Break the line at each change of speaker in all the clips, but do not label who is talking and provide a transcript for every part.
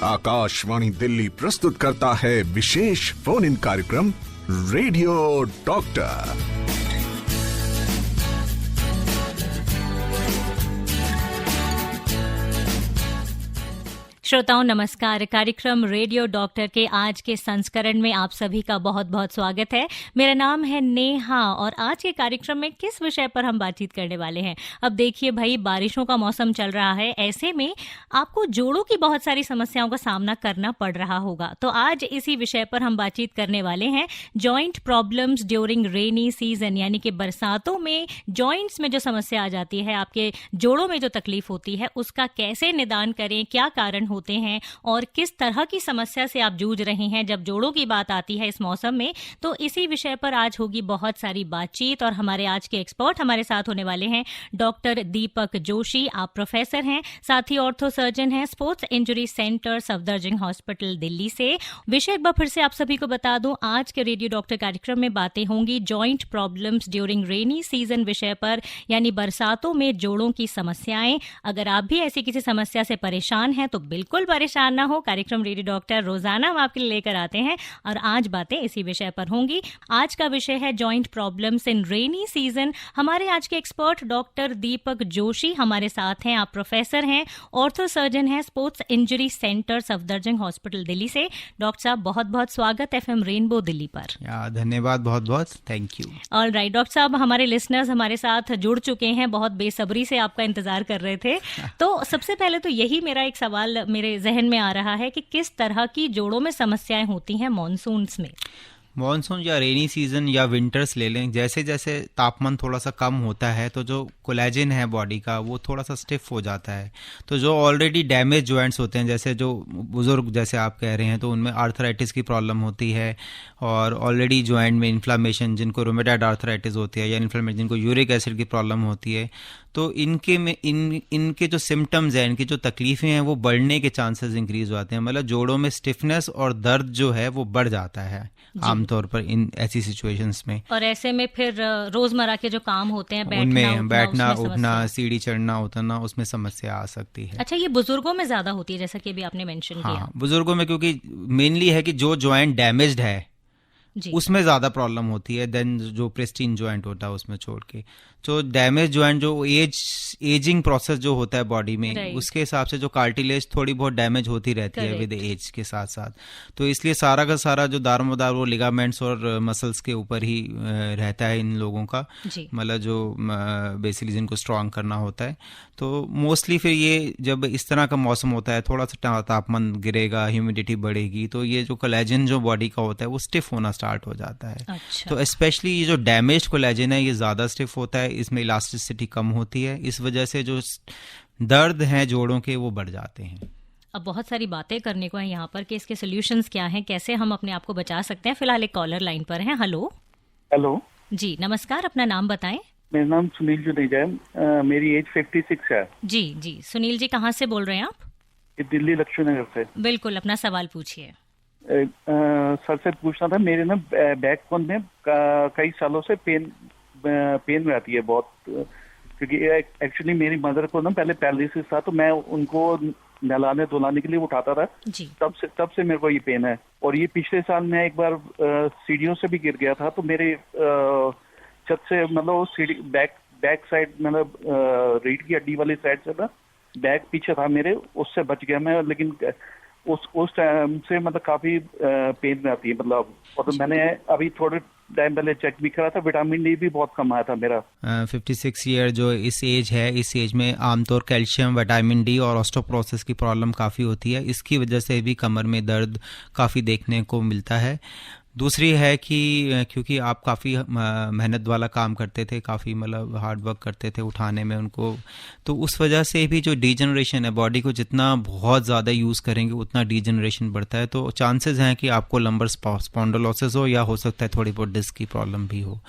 आकाशवाणी दिल्ली प्रस्तुत करता है विशेष फोन इन कार्यक्रम रेडियो डॉक्टर।
श्रोताओं नमस्कार। कार्यक्रम रेडियो डॉक्टर के आज के संस्करण में आप सभी का बहुत बहुत स्वागत है। मेरा नाम है नेहा और आज के कार्यक्रम में किस विषय पर हम बातचीत करने वाले हैं। अब देखिए भाई, बारिशों का मौसम चल रहा है, ऐसे में आपको जोड़ों की बहुत सारी समस्याओं का सामना करना पड़ रहा होगा। तो आज इसी विषय पर हम बातचीत करने वाले हैं, joint problems during rainy season, यानी कि बरसातों में जॉइंट्स में जो समस्या आ जाती है, आपके जोड़ों में जो तकलीफ होती है, उसका कैसे निदान करें, क्या कारण होते हैं और किस तरह की समस्या से आप जूझ रहे हैं जब जोड़ों की बात आती है इस मौसम में। तो इसी विषय पर आज होगी बहुत सारी बातचीत और हमारे आज के एक्सपर्ट हमारे साथ होने वाले हैं डॉक्टर दीपक जोशी। आप प्रोफेसर हैं, साथ ही ऑर्थो सर्जन हैं, sports injury centre Safdarjung hospital Delhi से। विषय एक बार फिर से आप सभी को बता दूं, आज के रेडियो डॉक्टर कार्यक्रम में बातें होंगी joint problems during rainy season विषय पर, यानी बरसातों में जोड़ों की समस्याएं। अगर आप भी ऐसी किसी समस्या से परेशान हैं तो बिल्कुल परेशान ना हो, कार्यक्रम रेडियो डॉक्टर रोजाना हम आपके लिए लेकर आते हैं और आज बातें इसी विषय पर होंगी। आज का विषय है joint problems in rainy season. हमारे आज के एक्सपर्ट डॉक्टर दीपक जोशी हमारे साथ हैं। आप प्रोफेसर हैं, ऑर्थो सर्जन हैं, sports injury centre Safdarjung hospital Delhi से। डॉक्टर साहब बहुत बहुत स्वागत एफएम रेनबो दिल्ली पर।
धन्यवाद, बहुत बहुत thank you.
All right doctor साहब, हमारे लिसनर्स हमारे साथ जुड़ चुके हैं, बहुत बेसब्री से आपका इंतजार कर रहे थे। तो सबसे पहले तो यही मेरा एक सवाल मेरे जहन में आ रहा है कि किस तरह की जोड़ों में समस्याएं होती हैं मॉनसून्स में।
मॉनसून या रेनी सीजन या विंटर्स ले लें, जैसे जैसे तापमान थोड़ा सा कम होता है तो जो कोलेजन है बॉडी का वो थोड़ा सा स्टिफ हो जाता है। तो जो ऑलरेडी डैमेज जॉइंट्स होते हैं, जैसे जो बुजुर्ग जैसे आप कह रहे हैं, तो उनमें आर्थराइटिस की प्रॉब्लम होती है और ऑलरेडी जॉइंट में इन्फ्लामेशन, जिनको रोमेटॉइड आर्थराइटिस होती है या इन्फ्लामेशन, जिनको यूरिक एसिड की प्रॉब्लम होती है, तो इनके जो सिम्टम्स हैं, इनकी जो तकलीफें हैं, वो बढ़ने के चांसेस इंक्रीज हो जाते हैं। मतलब जोड़ों में स्टिफनेस और दर्द जो है वो बढ़ जाता है आमतौर पर इन ऐसी सिचुएशंस में।
और ऐसे में फिर रोजमर्रा के जो काम होते हैं,
बैठना उठना, सीढ़ी चढ़ना उतरना, उसमें समस्या आ सकती है।
अच्छा, ये बुजुर्गों में ज्यादा होती है जैसा कि अभी आपने मेंशन किया।
बुजुर्गों में, क्योंकि मेनली है कि जो जॉइंट डैमेज्ड है उसमें ज्यादा प्रॉब्लम होती है देन जो प्रेस्टीन जॉइंट होता है उसमें छोड़ के। जो डैमेज जॉइंट, जो एजिंग प्रोसेस जो होता है बॉडी में, उसके हिसाब से जो कार्टिलेज थोड़ी बहुत डैमेज होती रहती है विद एज के साथ साथ। तो इसलिए सारा का सारा जो दारोमदार वो लिगामेंट्स और मसल्स के ऊपर ही रहता है इन लोगों का, मतलब जो बेसिकली जिनको स्ट्रांग करना होता है। तो मोस्टली फिर ये जब इस तरह का मौसम होता है, थोड़ा सा तापमान गिरेगा, ह्यूमिडिटी बढ़ेगी, तो ये जो कोलेजन जो बॉडी का होता है वो स्टिफ होना स्टार्ट हो जाता है।
अच्छा।
तो स्पेशली ये जो डैमेज्ड कोलेजन है ये ज़्यादा स्टिफ होता है, इसमें इलास्टिसिटी कम होती है, इस वजह से जो दर्द हैं जोड़ों के वो बढ़ जाते हैं।
अब बहुत सारी बातें करने को है यहाँ पर कि इसके सॉल्यूशंस क्या हैं, कैसे हम अपने आप को बचा सकते हैं। फिलहाल एक कॉलर लाइन पर है। हेलो जी, नमस्कार, अपना नाम बताएं।
मेरा नाम सुनील जुनेजा है, मेरी एज 56 है।
जी सुनील जी, कहाँ से बोल रहे हैं आप?
दिल्ली लक्ष्मी नगर से।
बिल्कुल, अपना सवाल पूछिए।
सर से पूछना था, मेरे ना बैक बोन में कई सालों से पेन रहती है बहुत, क्योंकि एक्चुअली मेरी मदर को ना पहले पैरालिसिस था, तो मैं उनको नहलाने धुलाने के लिए उठाता था जी। तब से मेरे को ये पेन है। और ये पिछले साल मैं एक बार सीढ़ियों से भी गिर गया था, तो मेरे छत से, मतलब सीढ़ी बैक साइड, मतलब रीढ़ की हड्डी वाली साइड से ना बैक पीछे था मेरे, उससे बच गया मैं। लेकिन उस टाइम से मतलब काफी पेन में आती है, मतलब। और तो मैंने अभी थोड़े टाइम पहले चेक भी करा था, विटामिन डी भी बहुत कम आया था मेरा।
56 ईयर जो इस एज है, इस एज में आमतौर कैल्शियम, विटामिन डी और ऑस्टियोपोरोसिस की प्रॉब्लम काफ़ी होती है। इसकी वजह से भी कमर में दर्द काफ़ी देखने को मिलता है। दूसरी है कि क्योंकि आप काफ़ी मेहनत वाला काम करते थे, काफ़ी मतलब हार्ड वर्क करते थे उठाने में उनको, तो उस वजह से भी जो डीजनरेशन है, बॉडी को जितना बहुत ज़्यादा यूज़ करेंगे उतना डीजनरेशन बढ़ता है। तो चांसेस हैं कि आपको लंबर स्पॉन्डिलोसिस हो या हो सकता है थोड़ी बहुत डिस्क की प्रॉब्लम भी हो।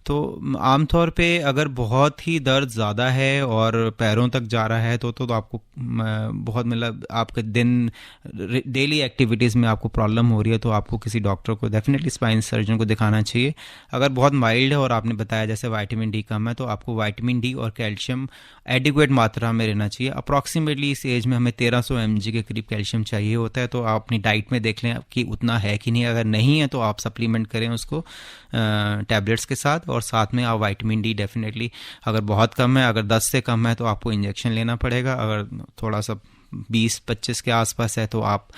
तो आमतौर पे अगर बहुत ही दर्द ज़्यादा है और पैरों तक जा रहा है तो आपको बहुत, मतलब आपके दिन डेली एक्टिविटीज़ में आपको प्रॉब्लम हो रही है, तो आपको किसी डॉक्टर को डेफिनेटली स्पाइन सर्जन को दिखाना चाहिए। अगर बहुत माइल्ड है और आपने बताया जैसे विटामिन डी कम है, तो आपको विटामिन डी और कैल्शियम एडिक्वेट मात्रा में रहना चाहिए। अप्रॉक्सीमेटली इस एज में हमें 1300 mg के करीब कैल्शियम चाहिए होता है। तो आप अपनी डाइट में देख लें कि उतना है कि नहीं। अगर नहीं है तो आप सप्लीमेंट करें उसको टैबलेट्स के साथ, और साथ में आप विटामिन डी डेफिनेटली, अगर बहुत कम है, अगर 10 से कम है तो आपको इंजेक्शन लेना पड़ेगा। अगर थोड़ा सा 20-25 के आसपास है तो आप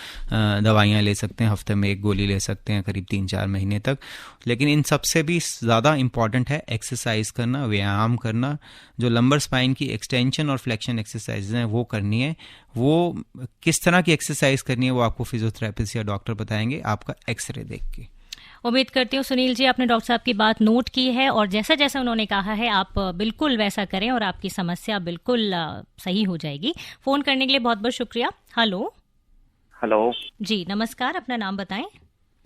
दवाइयाँ ले सकते हैं, हफ्ते में 1 गोली ले सकते हैं करीब 3-4 महीने तक। लेकिन इन सबसे भी ज़्यादा इम्पॉर्टेंट है एक्सरसाइज करना, व्यायाम करना। जो लंबर स्पाइन की एक्सटेंशन और फ्लेक्शन एक्सरसाइज हैं वो करनी है। वो किस तरह की एक्सरसाइज करनी है वो आपको फिजियोथेरेपिस्ट या डॉक्टर बताएंगे आपका एक्सरे देख के।
उम्मीद करती हूँ सुनील जी आपने डॉक्टर साहब की बात नोट की है, और जैसा जैसा उन्होंने कहा है आप बिल्कुल वैसा करें और आपकी समस्या बिल्कुल सही हो जाएगी। फोन करने के लिए बहुत बहुत शुक्रिया। हेलो।
हेलो
जी नमस्कार, अपना नाम बताएं।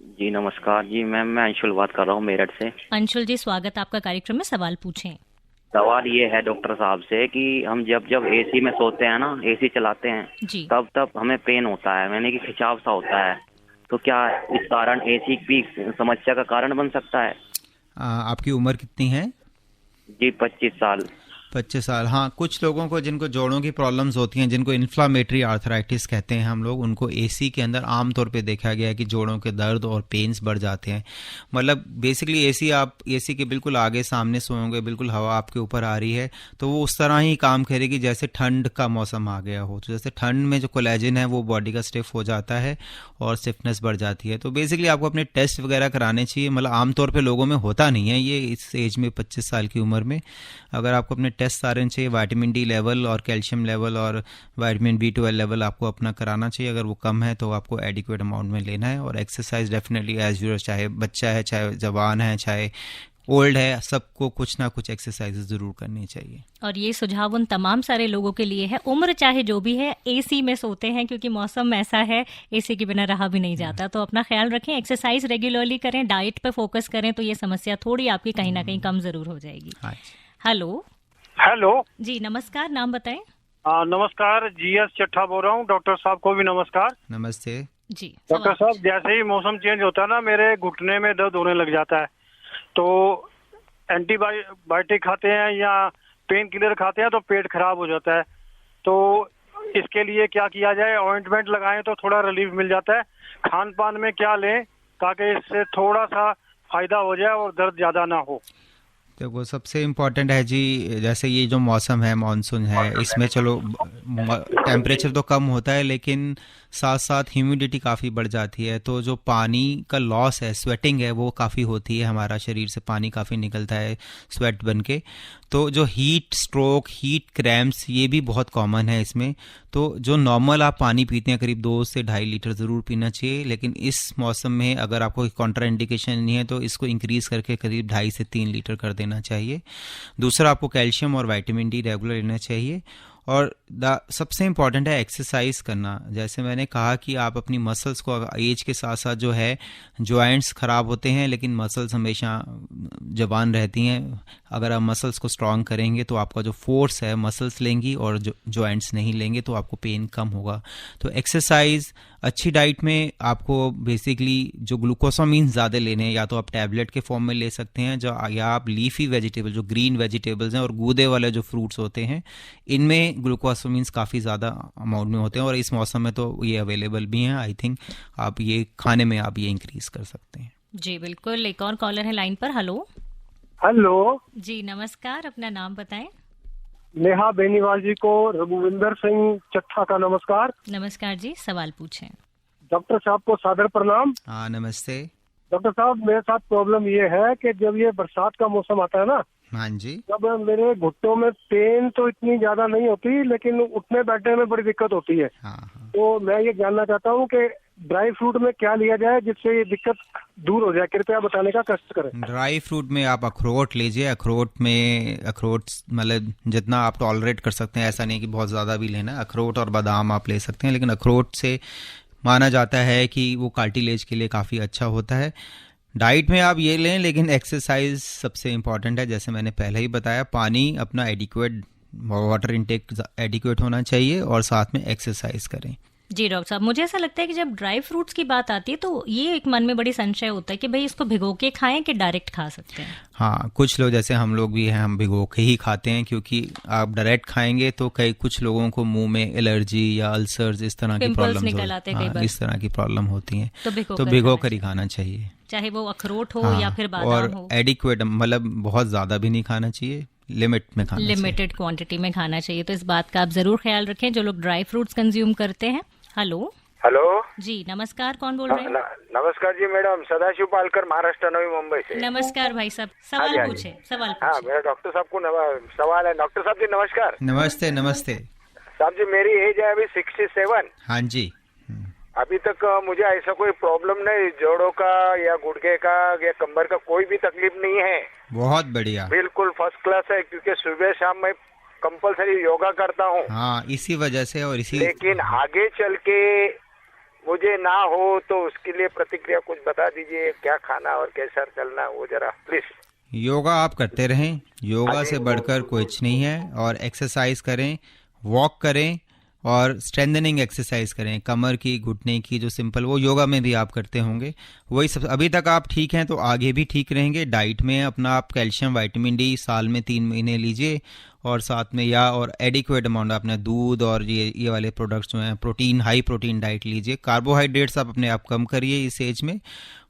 जी नमस्कार जी मैम, मैं अंशुल बात कर रहा हूँ मेरठ से।
अंशुल जी स्वागत आपका कार्यक्रम में, सवाल पूछें।
सवाल ये है डॉक्टर साहब से कि हम जब एसी में सोते हैं ना, एसी चलाते हैं
जी।
तब हमें पेन होता है, यानी कि खिंचाव सा होता है। तो क्या इस कारण एसी भी समस्या का कारण बन सकता है?
आपकी उम्र कितनी है?
जी 25 साल।
25 साल। हाँ, कुछ लोगों को जिनको जोड़ों की प्रॉब्लम्स होती हैं, जिनको इन्फ्लामेटरी आर्थराइटिस कहते हैं हम लोग, उनको एसी के अंदर आमतौर पे देखा गया है कि जोड़ों के दर्द और पेन्स बढ़ जाते हैं। मतलब बेसिकली आप एसी के बिल्कुल आगे सामने सोओगे, बिल्कुल हवा आपके ऊपर आ रही है तो वो उस तरह ही काम करेगी जैसे ठंड का मौसम आ गया हो। तो जैसे ठंड में जो कोलेजन है वो बॉडी का स्टिफ हो जाता है और स्टिफनेस बढ़ जाती है। तो बेसिकली आपको अपने टेस्ट वगैरह कराने चाहिए। मतलब आमतौर पर लोगों में होता नहीं है ये इस एज में, 25 साल की उम्र में। अगर आपको अपने टेस्ट सारे चाहिए, विटामिन डी लेवल और कैल्शियम लेवल और विटामिन B12 लेवल आपको अपना कराना चाहिए। अगर वो कम है तो आपको एडिक्वेट अमाउंट में लेना है। और एक्सरसाइज डेफिनेटली एज यूजुअल, चाहे बच्चा है, चाहे जवान है, चाहे ओल्ड है, सबको कुछ ना कुछ एक्सरसाइज जरूर करनी चाहिए।
और ये सुझाव उन तमाम सारे लोगों के लिए है, उम्र चाहे जो भी है, एसी में सोते हैं क्योंकि मौसम ऐसा है, एसी के बिना रहा भी नहीं जाता। तो अपना ख्याल रखें, एक्सरसाइज रेगुलरली करें, डाइट पे फोकस करें, तो ये समस्या थोड़ी आपकी कहीं ना कहीं कम जरूर हो जाएगी। हेलो।
हेलो
जी नमस्कार, नाम बताएं।
नमस्कार, GS चट्ठा बोल रहा हूँ। डॉक्टर साहब को भी नमस्कार।
नमस्ते
जी डॉक्टर साहब, जैसे ही मौसम चेंज होता है ना, मेरे घुटने में दर्द होने लग जाता है। तो एंटीबायोटिक खाते हैं या पेन किलर खाते हैं तो पेट खराब हो जाता है। तो इसके लिए क्या किया जाए? ऑइंटमेंट लगाएं तो थोड़ा रिलीफ मिल जाता है। खान पान में क्या लें ताकि इससे थोड़ा सा फायदा हो जाए और दर्द ज्यादा ना हो?
तो वो सबसे इम्पॉर्टेंट है जी, जैसे ये जो मौसम है, मानसून है, इसमें चलो टेम्परेचर तो कम होता है लेकिन साथ साथ ह्यूमिडिटी काफ़ी बढ़ जाती है। तो जो पानी का लॉस है, स्वेटिंग है, वो काफ़ी होती है। हमारा शरीर से पानी काफ़ी निकलता है स्वेट बन के। तो जो हीट स्ट्रोक, हीट क्रैम्प्स, ये भी बहुत कॉमन है इसमें। तो जो नॉर्मल आप पानी पीते हैं करीब 2 से 2.5 लीटर ज़रूर पीना चाहिए। लेकिन इस मौसम में अगर आपको कॉन्ट्रा इंडिकेशन नहीं है तो इसको इंक्रीज़ करके करीब 2.5 से 3 लीटर कर देना चाहिए। दूसरा, आपको कैल्शियम और विटामिन डी रेगुलर लेना चाहिए। और सबसे इम्पॉर्टेंट है एक्सरसाइज करना। जैसे मैंने कहा कि आप अपनी मसल्स को, एज के साथ साथ जो है जॉइंट्स ख़राब होते हैं लेकिन मसल्स हमेशा जवान रहती हैं। अगर आप मसल्स को स्ट्रॉन्ग करेंगे तो आपका जो फोर्स है मसल्स लेंगी और जो जॉइंट्स नहीं लेंगे तो आपको पेन कम होगा। तो एक्सरसाइज, अच्छी डाइट में आपको बेसिकली जो ग्लूकोसामीन ज़्यादा लेने हैं, या तो आप टैबलेट के फॉर्म में ले सकते हैं, या आप लीफी वेजिटेबल, जो ग्रीन वेजिटेबल्स हैं और गूदे वाले जो फ्रूट्स होते हैं, इनमें ग्लूकोसामीन्स काफ़ी ज़्यादा अमाउंट में होते हैं और इस मौसम में तो ये अवेलेबल भी हैं। आई थिंक आप ये खाने में आप ये इंक्रीज़ कर सकते हैं।
जी बिल्कुल। एक और कॉलर है लाइन पर। हेलो।
हेलो
जी नमस्कार, अपना नाम बताएं।
नेहा बेनीवाल जी को रघुविंदर सिंह चट्ठा का नमस्कार।
नमस्कार जी, सवाल पूछें।
डॉक्टर साहब को सादर प्रणाम।
हाँ नमस्ते।
डॉक्टर साहब, मेरे साथ प्रॉब्लम ये है कि जब ये बरसात का मौसम आता है ना,
हाँ जी,
जब मेरे घुटनों में पेन तो इतनी ज्यादा नहीं होती लेकिन उठने बैठने में बड़ी दिक्कत होती है।
हाँ।
तो मैं ये जानना चाहता हूँ कि ड्राई फ्रूट में क्या लिया जाए जिससे ये दिक्कत दूर हो जाए, कृपया बताने का कष्ट करें।
ड्राई फ्रूट में आप अखरोट लीजिए। अखरोट मतलब जितना आप टॉलरेट कर सकते हैं, ऐसा नहीं कि बहुत ज़्यादा भी लेना। अखरोट और बादाम आप ले सकते हैं, लेकिन अखरोट से माना जाता है कि वो कार्टिलेज के लिए काफ़ी अच्छा होता है। डाइट में आप ये लें, लेकिन एक्सरसाइज सबसे इम्पॉर्टेंट है। जैसे मैंने पहले ही बताया, पानी अपना एडिक्वेट, वाटर इनटेक एडिक्वेट होना चाहिए और साथ में एक्सरसाइज करें।
जी डॉक्टर साहब, मुझे ऐसा लगता है कि जब ड्राई फ्रूट्स की बात आती है तो ये एक मन में बड़ी संशय होता है कि भाई इसको भिगो के खाएं कि डायरेक्ट खा सकते हैं।
हाँ, कुछ लोग जैसे हम लोग भी हैं, हम भिगो के ही खाते हैं, क्योंकि आप डायरेक्ट खाएंगे तो कुछ लोगों को मुंह में एलर्जी या अल्सर्स इस तरह की
Pimples
प्रॉब्लम
निकल आते हैं कई बार।
इस तरह की प्रॉब्लम होती हैं,
तो
तो भिगो कर ही खाना चाहिए।
चाहे वो अखरोट हो
हाँ,
या फिर बादाम
और
हो।
एडिक्वेट, मतलब बहुत ज्यादा भी नहीं खाना चाहिए, लिमिट में खाना चाहिए।
लिमिटेड क्वांटिटी में खाना चाहिए। तो इस बात का आप जरूर ख्याल रखें जो लोग ड्राई फ्रूट्स कंज्यूम करते हैं। हेलो
हेलो
जी, नमस्कार, कौन बोल रहे हैं?
नमस्कार जी मैडम, सदाशिव पालकर, महाराष्ट्र, नवी मुंबई से।
नमस्कार भाई साहब,
हाँ
सवाल
जी, हाँ जी।
पूछे, सवाल
हाँ,
पूछे।
मेरा डॉक्टर साहब को सवाल है। डॉक्टर साहब जी नमस्कार।
नमस्ते नमस्ते।
साहब जी, मेरी एज है अभी 67।
हाँ जी।
अभी तक मुझे ऐसा कोई प्रॉब्लम नहीं, जोड़ों का या गुड़घे का या कमर का कोई भी तकलीफ नहीं है।
बहुत बढ़िया।
बिल्कुल फर्स्ट क्लास है, क्योंकि सुबह शाम मैं कंपलसरी योगा करता हूँ।
हाँ, इसी वजह से और इसी।
लेकिन आगे चल के मुझे ना हो तो उसके लिए प्रतिक्रिया कुछ बता दीजिए, क्या खाना और कैसा चलना, वो जरा प्लीज।
योगा आप करते रहें, योगा से बढ़कर कुछ नहीं है, और एक्सरसाइज करें, वॉक करें और स्ट्रेंथनिंग एक्सरसाइज करें, कमर की, घुटने की, जो सिंपल, वो योगा में भी आप करते होंगे, वही सब। अभी तक आप ठीक हैं तो आगे भी ठीक रहेंगे। डाइट में अपना आप कैल्शियम, विटामिन डी साल में 3 महीने लीजिए, और साथ में और एडिक्वेट अमाउंट अपने दूध और ये वाले प्रोडक्ट्स जो हैं, प्रोटीन, हाई प्रोटीन डाइट लीजिए। कार्बोहाइड्रेट्स आप अपने आप कम करिए इस एज में,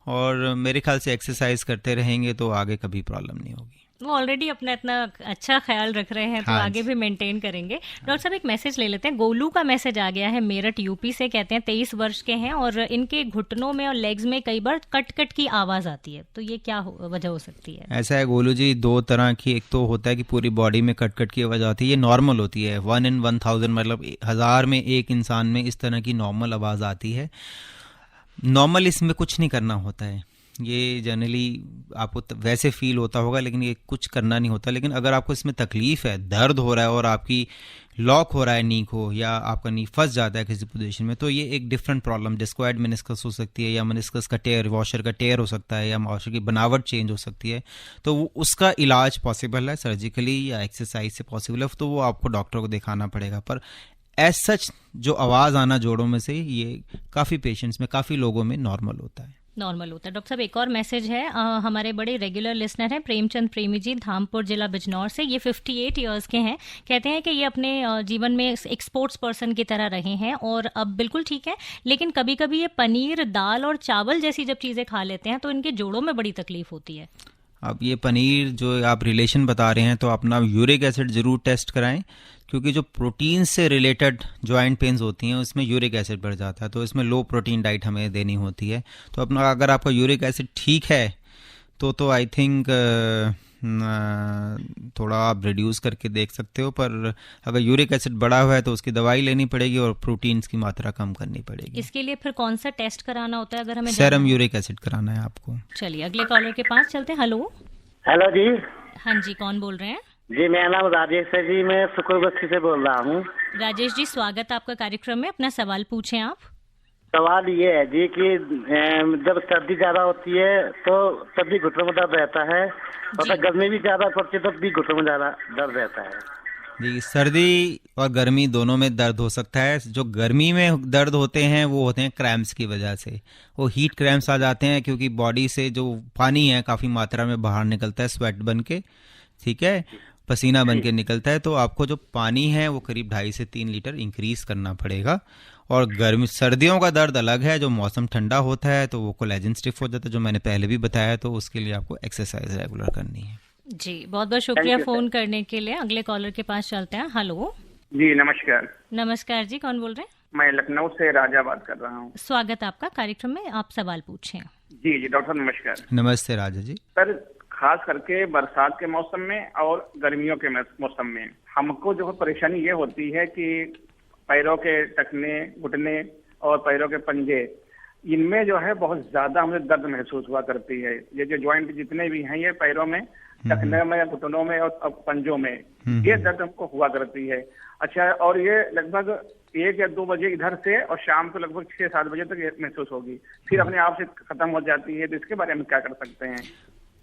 और मेरे ख्याल से एक्सरसाइज करते रहेंगे तो आगे कभी प्रॉब्लम नहीं होगी।
वो ऑलरेडी अपना इतना अच्छा ख्याल रख रहे हैं तो
हाँ
आगे भी मेंटेन करेंगे। डॉक्टर साहब, एक मैसेज ले लेते हैं। गोलू का मैसेज आ गया है मेरठ यूपी से। कहते हैं 23 वर्ष के हैं और इनके घुटनों में और लेग्स में कई बार कट कट की आवाज आती है, तो ये क्या वजह हो सकती है?
ऐसा है गोलू जी, 2 तरह की, एक तो होता है कि पूरी बॉडी में कट कट की आवाज आती है, ये नॉर्मल होती है। 1 in 1000, मतलब 1000 में एक इंसान में इस तरह की नॉर्मल आवाज आती है। नॉर्मल इसमें कुछ नहीं करना होता है, ये जनरली आपको वैसे फील होता होगा, लेकिन ये कुछ करना नहीं होता। लेकिन अगर आपको इसमें तकलीफ है, दर्द हो रहा है और आपकी लॉक हो रहा है नी को, या आपका नी फंस जाता है किसी पोजीशन में, तो ये एक डिफरेंट प्रॉब्लम, डिस्क्वायड मेनिस्कस हो सकती है, या मेनिस्कस का टेयर, वॉशर का टेयर हो सकता है, या वॉशर की बनावट चेंज हो सकती है। तो उसका इलाज पॉसिबल है सर्जिकली या एक्सरसाइज से पॉसिबल है, तो वो आपको डॉक्टर को दिखाना पड़ेगा। पर एज सच जो आवाज़ आना जोड़ों में से, ये काफ़ी पेशेंट्स में, काफ़ी लोगों में नॉर्मल होता है।
नॉर्मल होता है। डॉक्टर साहब, एक और मैसेज है। हमारे बड़े रेगुलर लिसनर हैं प्रेमचंद प्रेमी जी, धामपुर जिला बिजनौर से। ये 58 ईयर्स के हैं। कहते हैं कि ये अपने जीवन में एक स्पोर्ट्स पर्सन की तरह रहे हैं और अब बिल्कुल ठीक है, लेकिन कभी कभी ये पनीर, दाल और चावल जैसी जब चीज़ें खा लेते हैं तो इनके जोड़ों में बड़ी तकलीफ होती है।
अब ये पनीर जो आप रिलेशन बता रहे हैं, तो अपना यूरिक एसिड ज़रूर टेस्ट कराएं, क्योंकि जो प्रोटीन से रिलेटेड जॉइंट पेन्स होती हैं उसमें यूरिक एसिड बढ़ जाता है, तो इसमें लो प्रोटीन डाइट हमें देनी होती है। तो अपना, अगर आपका यूरिक एसिड ठीक है तो आई थिंक थोड़ा आप रिड्यूस करके देख सकते हो, पर अगर यूरिक एसिड बढ़ा हुआ है तो उसकी दवाई लेनी पड़ेगी और प्रोटीन्स की मात्रा कम करनी पड़ेगी।
इसके लिए फिर कौन सा टेस्ट कराना होता है अगर हमें?
सेरम यूरिक एसिड कराना है आपको।
चलिए अगले कॉलर के पास चलते हैं। हेलो
हेलो जी।
हाँ जी, कौन बोल रहे हैं?
जी, मेरा नाम राजेश है जी, मैं सुकुर बस्ती से बोल रहा हूँ। राजेश
जी, स्वागत आपका कार्यक्रम में। अपना सवाल पूछें आप।
सवाल ये है जी कि जब सर्दी ज्यादा होती है तो तब भी घुटनों में दर्द रहता है, और गर्मी भी ज्यादा पड़ती है तब भी घुटनों में ज्यादा दर्द रहता है।
जी, सर्दी और गर्मी दोनों में दर्द हो सकता है। जो गर्मी में दर्द होते हैं वो होते हैं क्रैम्प्स की वजह से, वो हीट क्रैम्प्स आ जाते हैं, क्योंकि बॉडी से जो पानी है काफ़ी मात्रा में बाहर निकलता है, स्वेट बन के, ठीक है, पसीना बन के निकलता है। तो आपको जो पानी है वो करीब 2.5 से 3 लीटर इंक्रीज करना पड़ेगा। और सर्दियों का दर्द अलग है, जो मौसम ठंडा होता है तो वो कोलेजन स्टिफ हो जाता है, जो मैंने पहले भी बताया, तो उसके लिए आपको एक्सरसाइज रेगुलर करनी है।
जी, बहुत बहुत शुक्रिया फोन करने के लिए। अगले कॉलर के पास चलते हैं। हेलो
जी, नमस्कार।
नमस्कार जी, कौन बोल रहे हैं?
मैं लखनऊ से राजा बात कर रहा हूँ।
स्वागत आपका कार्यक्रम में, आप सवाल पूछें।
जी जी डॉक्टर नमस्कार।
नमस्ते राजा जी।
सर, खास करके बरसात के मौसम में और गर्मियों के मौसम में हमको जो परेशानी ये होती है कि पैरों के टखने, घुटने और पैरों के पंजे, इनमें जो है बहुत ज्यादा हमें दर्द महसूस हुआ करती है। ये जो ज्वाइंट जितने भी हैं, ये पैरों में, टखने में, घुटनों में और पंजों में, ये दर्द हमको हुआ करती है। अच्छा, और ये लगभग 1 या 2 बजे इधर से और शाम को लगभग 6-7 बजे तक ये महसूस होगी, फिर अपने आप से खत्म हो जाती है। तो इसके बारे में क्या कर सकते हैं?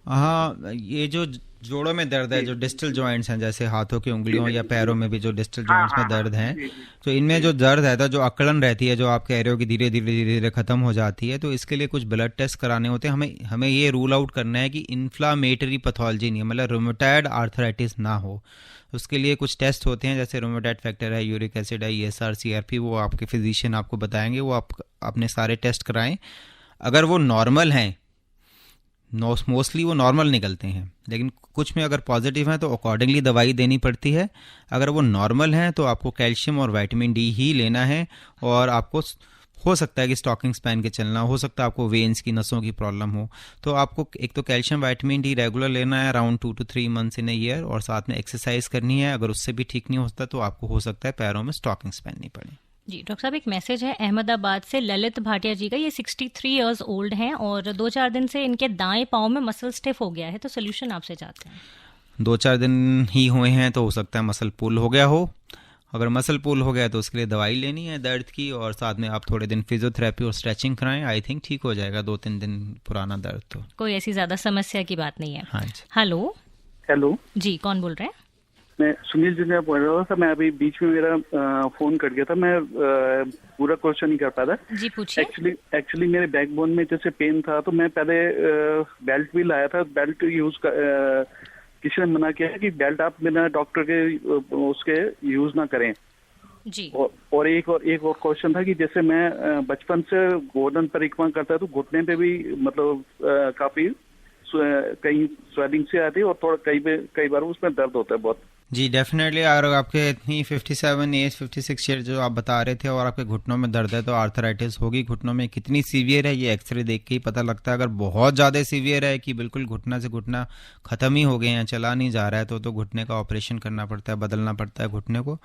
हाँ, ये जो जोड़ों में दर्द है, जो डिस्टल जॉइंट्स हैं, जैसे हाथों की उंगलियों या पैरों में भी जो डिस्टल जॉइंट्स में दर्द हैं, तो इनमें जो दर्द है, जो अकड़न रहती है, जो आप कह रहे हो कि धीरे धीरे खत्म हो जाती है, तो इसके लिए कुछ ब्लड टेस्ट कराने होते हैं। हमें ये रूल आउट करना है कि इन्फ्लामेटरी पैथोलॉजी नहीं है, मतलब रूमेटॉइड आर्थराइटिस ना हो। उसके लिए कुछ टेस्ट होते हैं, जैसे रूमेटॉइड फैक्टर है, यूरिक एसिड है, ESR, CRP, वो आपके फिजिशियन आपको बताएंगे। वो आप अपने सारे टेस्ट कराएं। अगर वो नॉर्मल हैं, मोस्टली वो नॉर्मल निकलते हैं, लेकिन कुछ में अगर पॉजिटिव हैं तो अकॉर्डिंगली दवाई देनी पड़ती है। अगर वो नॉर्मल हैं तो आपको कैल्शियम और विटामिन डी ही लेना है। और आपको हो सकता है कि स्टॉकिंग्स पहन के चलना, हो सकता है आपको वेन्स की, नसों की प्रॉब्लम हो, तो आपको एक तो कैल्शियम विटामिन डी रेगुलर लेना है, around 2 to 3 months in a year, और साथ में एक्सरसाइज करनी है। अगर उससे भी ठीक नहीं होता तो आपको हो सकता है पैरों में स्टॉकिंग्स पहननी पड़े।
जी डॉक्टर साहब, एक मैसेज है अहमदाबाद से ललित भाटिया जी का। ये 63 years ओल्ड हैं और 2-4 दिन से इनके दाएं पाँव में मसल स्टिफ हो गया है, तो सोल्यूशन आपसे चाहते हैं।
2-4 दिन ही हुए हैं तो हो सकता है मसल पुल हो गया हो। अगर मसल पुल हो गया तो उसके लिए दवाई लेनी है दर्द की, और साथ में आप थोड़े दिन फिजियोथेरेपी और स्ट्रेचिंग कराएं। आई थिंक ठीक हो जाएगा 2-3 दिन पुराना दर्द। तो
कोई ऐसी ज्यादा समस्या की बात नहीं है।
हाँ जी।
हेलो जी, कौन बोल रहे हैं?
मैं सुनील जी बोल रहा था। मैं अभी बीच में मेरा फोन कट गया था, मैं पूरा क्वेश्चन नहीं कर पाया था।
जी पूछिए।
एक्चुअली मेरे बैकबोन में जैसे पेन था, तो मैं पहले बेल्ट भी लाया था। बेल्ट यूज किसी ने मना किया कि बेल्ट आप बिना डॉक्टर के उसके यूज ना करें
जी।
और एक और क्वेश्चन था कि जैसे मैं बचपन से गोवर्धन परिक्रमा करता है, तो घुटने पे भी मतलब काफी कहीं स्वेलिंग से आती है और थोड़ा कई बार उसमें दर्द होता है बहुत।
जी डेफिनेटली। अगर आपके इतनी 56 ईयर जो आप बता रहे थे और आपके घुटनों में दर्द है तो आर्थराइटिस होगी घुटनों में। कितनी सीवियर है ये एक्सरे देख के ही पता लगता है। अगर बहुत ज़्यादा सीवियर है कि बिल्कुल घुटना से घुटना ख़त्म ही हो गए हैं, चला नहीं जा रहा है, तो घुटने का ऑपरेशन करना पड़ता है, बदलना पड़ता है घुटने को।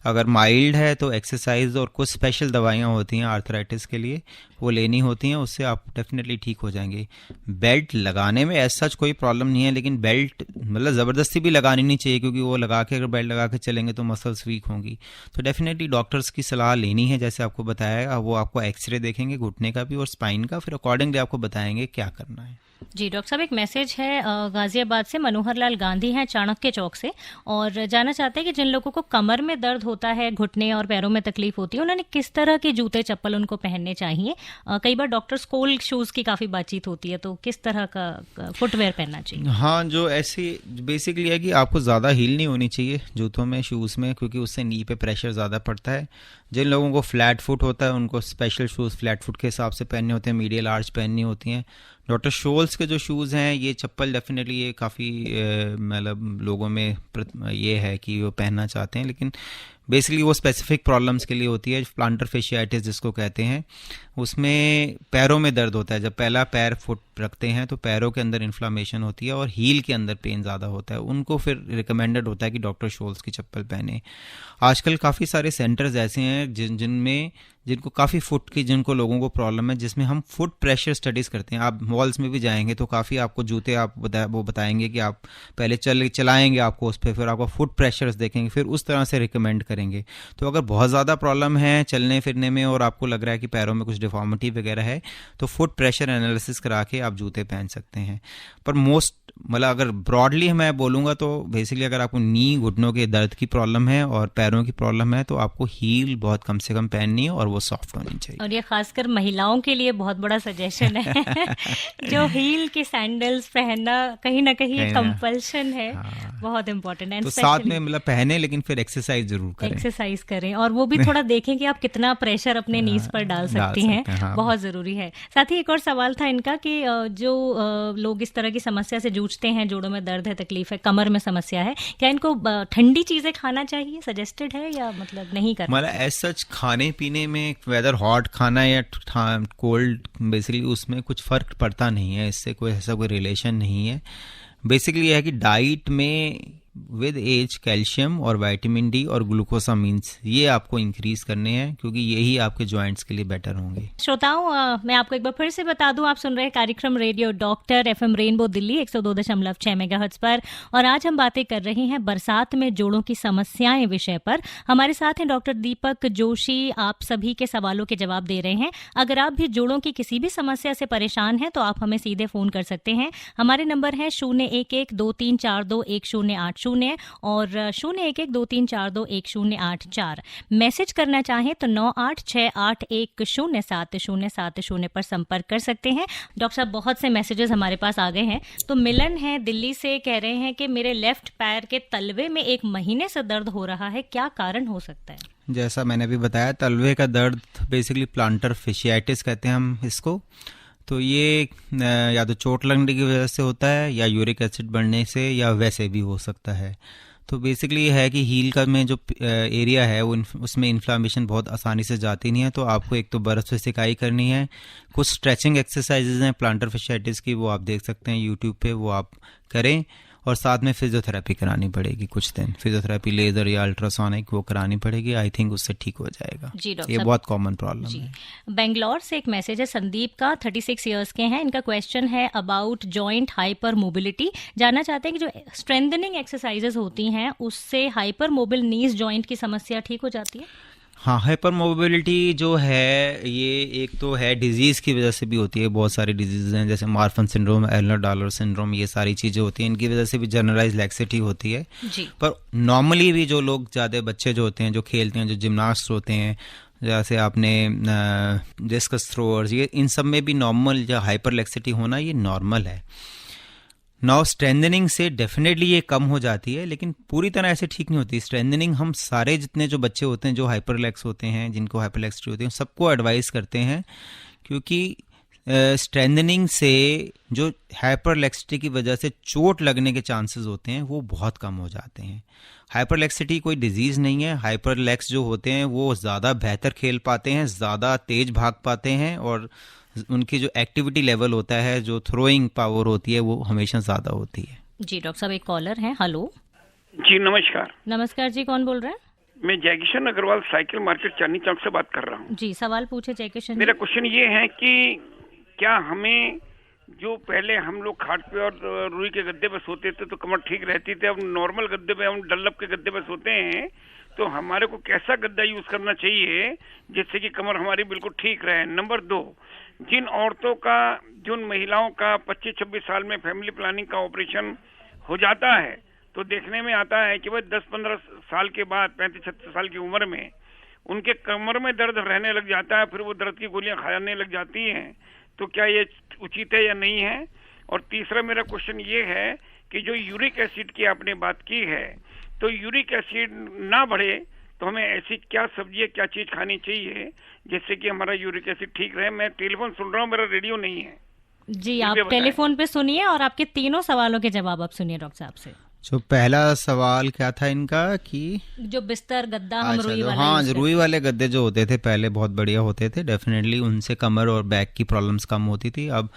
अगर माइल्ड है तो एक्सरसाइज और कुछ स्पेशल दवाइयाँ होती हैं आर्थराइटिस के लिए, वो लेनी होती हैं, उससे आप डेफिनेटली ठीक हो जाएंगे। बेल्ट लगाने में ऐसा कोई प्रॉब्लम नहीं है, लेकिन बेल्ट मतलब ज़बरदस्ती भी लगानी नहीं चाहिए, क्योंकि वो लगा के अगर बेल्ट लगा के चलेंगे तो मसल्स वीक होंगी। तो डेफिनेटली डॉक्टर्स की सलाह लेनी है, जैसे आपको बताया। वो आपको एक्सरे देखेंगे घुटने का भी और स्पाइन का, फिर अकॉर्डिंगली आपको बताएंगे क्या करना है।
जी डॉक्टर साहब, एक मैसेज है गाजियाबाद से मनोहर लाल गांधी हैं चाणक्य चौक से, और जानना चाहते हैं कि जिन लोगों को कमर में दर्द होता है, घुटने और पैरों में तकलीफ होती है, उन्होंने किस तरह के जूते चप्पल उनको पहनने चाहिए। कई बार डॉक्टर स्कोल शूज की काफी बातचीत होती है, तो किस तरह का फुटवेयर पहनना चाहिए?
हाँ, जो ऐसी बेसिकली है कि आपको ज़्यादा हील नहीं होनी चाहिए जूतों में, शूज़ में, क्योंकि उससे नी पे प्रेशर ज़्यादा पड़ता है। जिन लोगों को फ्लैट फुट होता है उनको स्पेशल शूज़ फ्लैट फुट के हिसाब से पहनने होते हैं, मीडियल आर्च पहननी होती हैं। डॉक्टर शोल्स के जो शूज़ हैं, ये चप्पल डेफिनेटली ये काफ़ी मतलब लोगों में ये है कि वो पहनना चाहते हैं, लेकिन बेसिकली वो स्पेसिफिक प्रॉब्लम्स के लिए होती है। प्लांटर फेशियाइटिस जिसको कहते हैं, उसमें पैरों में दर्द होता है। जब पहला पैर फुट रखते हैं तो पैरों के अंदर इन्फ्लामेशन होती है और हील के अंदर पेन ज़्यादा होता है। उनको फिर रिकमेंडेड होता है कि डॉक्टर शोल्स की चप्पल पहने। आजकल काफ़ी सारे सेंटर्स ऐसे हैं जिनको काफ़ी फुट की जिनको लोगों को प्रॉब्लम है, जिसमें हम फुट प्रेशर स्टडीज़ करते हैं। आप मॉल्स में भी जाएंगे तो काफ़ी आपको जूते वो बताएंगे कि आप पहले चलाएंगे आपको उस पर, फिर आपको फुट प्रेशर्स देखेंगे, फिर उस तरह से रिकमेंड करेंगे। तो अगर बहुत ज़्यादा प्रॉब्लम है चलने फिरने में और आपको लग रहा है कि पैरों में कुछ डिफॉर्मिटी वगैरह है, तो फुट प्रेशर एनालिसिस करा के आप जूते पहन सकते हैं। पर मतलब अगर ब्रॉडली मैं बोलूँगा तो बेसिकली अगर आपको नी घुटनों के दर्द की प्रॉब्लम है और पैरों की प्रॉब्लम है तो आपको हील बहुत कम से कम पहननी है और वो सॉफ्ट होनी चाहिए।
और ये खासकर महिलाओं के लिए बहुत बड़ा सजेशन है जो हील के सैंडल्स पहनना कहीं ना कहीं कंपल्शन है। हाँ। बहुत इंपॉर्टेंट है।
तो साथ में मतलब पहने, लेकिन फिर एक्सरसाइज जरूर करें।
एक्सरसाइज करें और वो भी थोड़ा देखें कि आप कितना प्रेशर अपने नीज पर डाल सकती हैं। हाँ। बहुत जरूरी है। साथ ही एक और सवाल था इनका कि जो लोग इस तरह की समस्या से जूझते हैं, जोड़ों में दर्द है, तकलीफ है, कमर में समस्या है, क्या इनको ठंडी चीजें खाना चाहिए, सजेस्टेड है या मतलब नहीं करना?
मतलब एज सच खाने पीने में वेदर हॉट खाना या कोल्ड, बेसिकली उसमें कुछ फर्क पड़ता नहीं है, इससे कोई ऐसा कोई रिलेशन नहीं है। बेसिकली यह है कि डाइट में विद एज कैल्शियम और विटामिन डी और ग्लूकोसामिन्स ये आपको इंक्रीज करने हैं, क्योंकि यही आपके जॉइंट्स के लिए बेटर होंगे।
श्रोताओं, मैं आपको एक बार फिर से बता दूं, आप सुन रहे हैं कार्यक्रम radio doctor FM rainbow Delhi 102.6 megahertz पर, और आज हम बातें कर रहे हैं बरसात में जोड़ों की समस्याएं विषय पर। हमारे साथ हैं डॉक्टर दीपक जोशी, आप सभी के सवालों के जवाब दे रहे हैं। अगर आप भी जोड़ों की किसी भी समस्या से परेशान हैं तो आप हमें सीधे फोन कर सकते हैं। हमारे नंबर है 011-2342-1080 और 011-2342-1084। मैसेज करना चाहें तो 9868107070 पर संपर्क कर सकते हैं। डॉक्टर साहब, बहुत से मैसेजेस हमारे पास आ गए हैं। तो मिलन है दिल्ली से, कह रहे हैं कि मेरे लेफ्ट पैर के तलवे में 1 महीने से दर्द हो रहा है, क्या कारण हो सकता है?
जैसा मैंने अभी बताया, तलवे का दर्द बेसिकली प्लांटर फिशियाटिस कहते हैं हम इसको। तो ये या तो चोट लगने की वजह से होता है, या यूरिक एसिड बढ़ने से, या वैसे भी हो सकता है। तो बेसिकली ये है कि हील का में जो एरिया है वो उसमें इन्फ्लामेशन बहुत आसानी से जाती नहीं है। तो आपको एक तो बर्फ़ से सिकाई करनी है, कुछ स्ट्रेचिंग एक्सरसाइजेज हैं प्लांटर फिशियाटिस की, वो आप देख सकते हैं यूट्यूब पे, वो आप करें। और साथ में फिजियोथेरेपी करानी पड़ेगी, कुछ दिन फिजियोथेरेपी, लेजर या अल्ट्रासोनिक वो करानी पड़ेगी। आई थिंक उससे ठीक हो जाएगा।
जी डॉक्टर,
ये बहुत कॉमन प्रॉब्लम है।
बेंगलोर से एक मैसेज है संदीप का, 36 इयर्स के हैं। इनका क्वेश्चन है अबाउट जॉइंट हाइपर मोबिलिटी। जानना चाहते हैं कि जो स्ट्रेंथनिंग एक्सरसाइजेज होती हैं उससे हाइपर मोबिल नीज जॉइंट की समस्या ठीक हो जाती है?
हाँ, हाइपर मोबिलिटी जो है ये एक तो है डिजीज़ की वजह से भी होती है। बहुत सारी डिजीज़ हैं जैसे मार्फन सिंड्रोम, एल्नर-डालर सिंड्रोम, ये सारी चीज़ें होती हैं, इनकी वजह से भी जनरलाइज लैक्सिटी होती है
जी।
पर नॉर्मली भी जो लोग, ज़्यादा बच्चे जो होते हैं, जो खेलते हैं, जो जिम्नास्ट होते हैं, जैसे आपने डिस्कस थ्रोअर्स, ये इन सब में भी नॉर्मल या हाइपर लैक्सिटी होना ये नॉर्मल है। नाउ स्ट्रेंथनिंग से डेफिनेटली ये कम हो जाती है, लेकिन पूरी तरह ऐसे ठीक नहीं होती। स्ट्रेंथनिंग हम सारे जितने जो बच्चे होते हैं जो हाइपरलेक्स होते हैं, जिनको हाइपरलेक्सिटी होती है, सबको एडवाइस करते हैं, क्योंकि स्ट्रेंथनिंग से जो हाइपरलेक्सिटी की वजह से चोट लगने के चांसेस होते हैं वो बहुत कम हो जाते हैं। हाइपरलेक्सिटी कोई डिजीज़ नहीं है। हाइपरलेक्स जो होते हैं वो ज़्यादा बेहतर खेल पाते हैं, ज़्यादा तेज भाग पाते हैं, और उनकी जो एक्टिविटी लेवल होता है, जो थ्रोइंग पावर होती है, वो हमेशा ज़्यादा होती है।
जी डॉक्टर साहब, एक कॉलर है। हेलो
जी, नमस्कार।
नमस्कार जी, कौन बोल रहे हैं?
मैं जयकिशन अग्रवाल साइकिल मार्केट चांदनी चौक से बात कर रहा हूँ।
जी, सवाल पूछे जयकिशन।
मेरा क्वेश्चन ये है कि क्या हमें, जो पहले हम लोग खाट पे और रुई के गद्दे पे सोते थे तो कमर ठीक रहती थी, अब नॉर्मल गद्दे पे, हम डल्लप के गद्दे पे सोते हैं, तो हमारे को कैसा गद्दा यूज करना चाहिए जिससे कि कमर हमारी बिल्कुल ठीक रहे? नंबर 2, जिन औरतों का, जिन महिलाओं का 25-26 साल में फैमिली प्लानिंग का ऑपरेशन हो जाता है, तो देखने में आता है कि वह 10-15 साल के बाद, 35-36 साल की उम्र में उनके कमर में दर्द रहने लग जाता है, फिर वो दर्द की गोलियां खाने लग जाती हैं। तो क्या ये उचित है या नहीं है? और तीसरा मेरा क्वेश्चन ये है कि जो यूरिक एसिड की आपने बात की है, तो यूरिक एसिड ना बढ़े तो हमें ऐसी क्या सब्जी, क्या चीज खानी चाहिए जिससे कि हमारा यूरिक एसिड ठीक रहे? मैं टेलीफोन सुन रहा हूँ, मेरा रेडियो नहीं है।
जी, आप टेलीफोन पे सुनिए और आपके तीनों सवालों के जवाब आप सुनिए डॉक्टर साहब से।
जो पहला सवाल क्या था इनका कि जो
बिस्तर गद्दा हम रुई वाले,
हाँ, रुई वाले गद्दे जो होते थे पहले बहुत बढ़िया होते थे, डेफिनेटली उनसे कमर और बैक की प्रॉब्लम्स कम होती थी। अब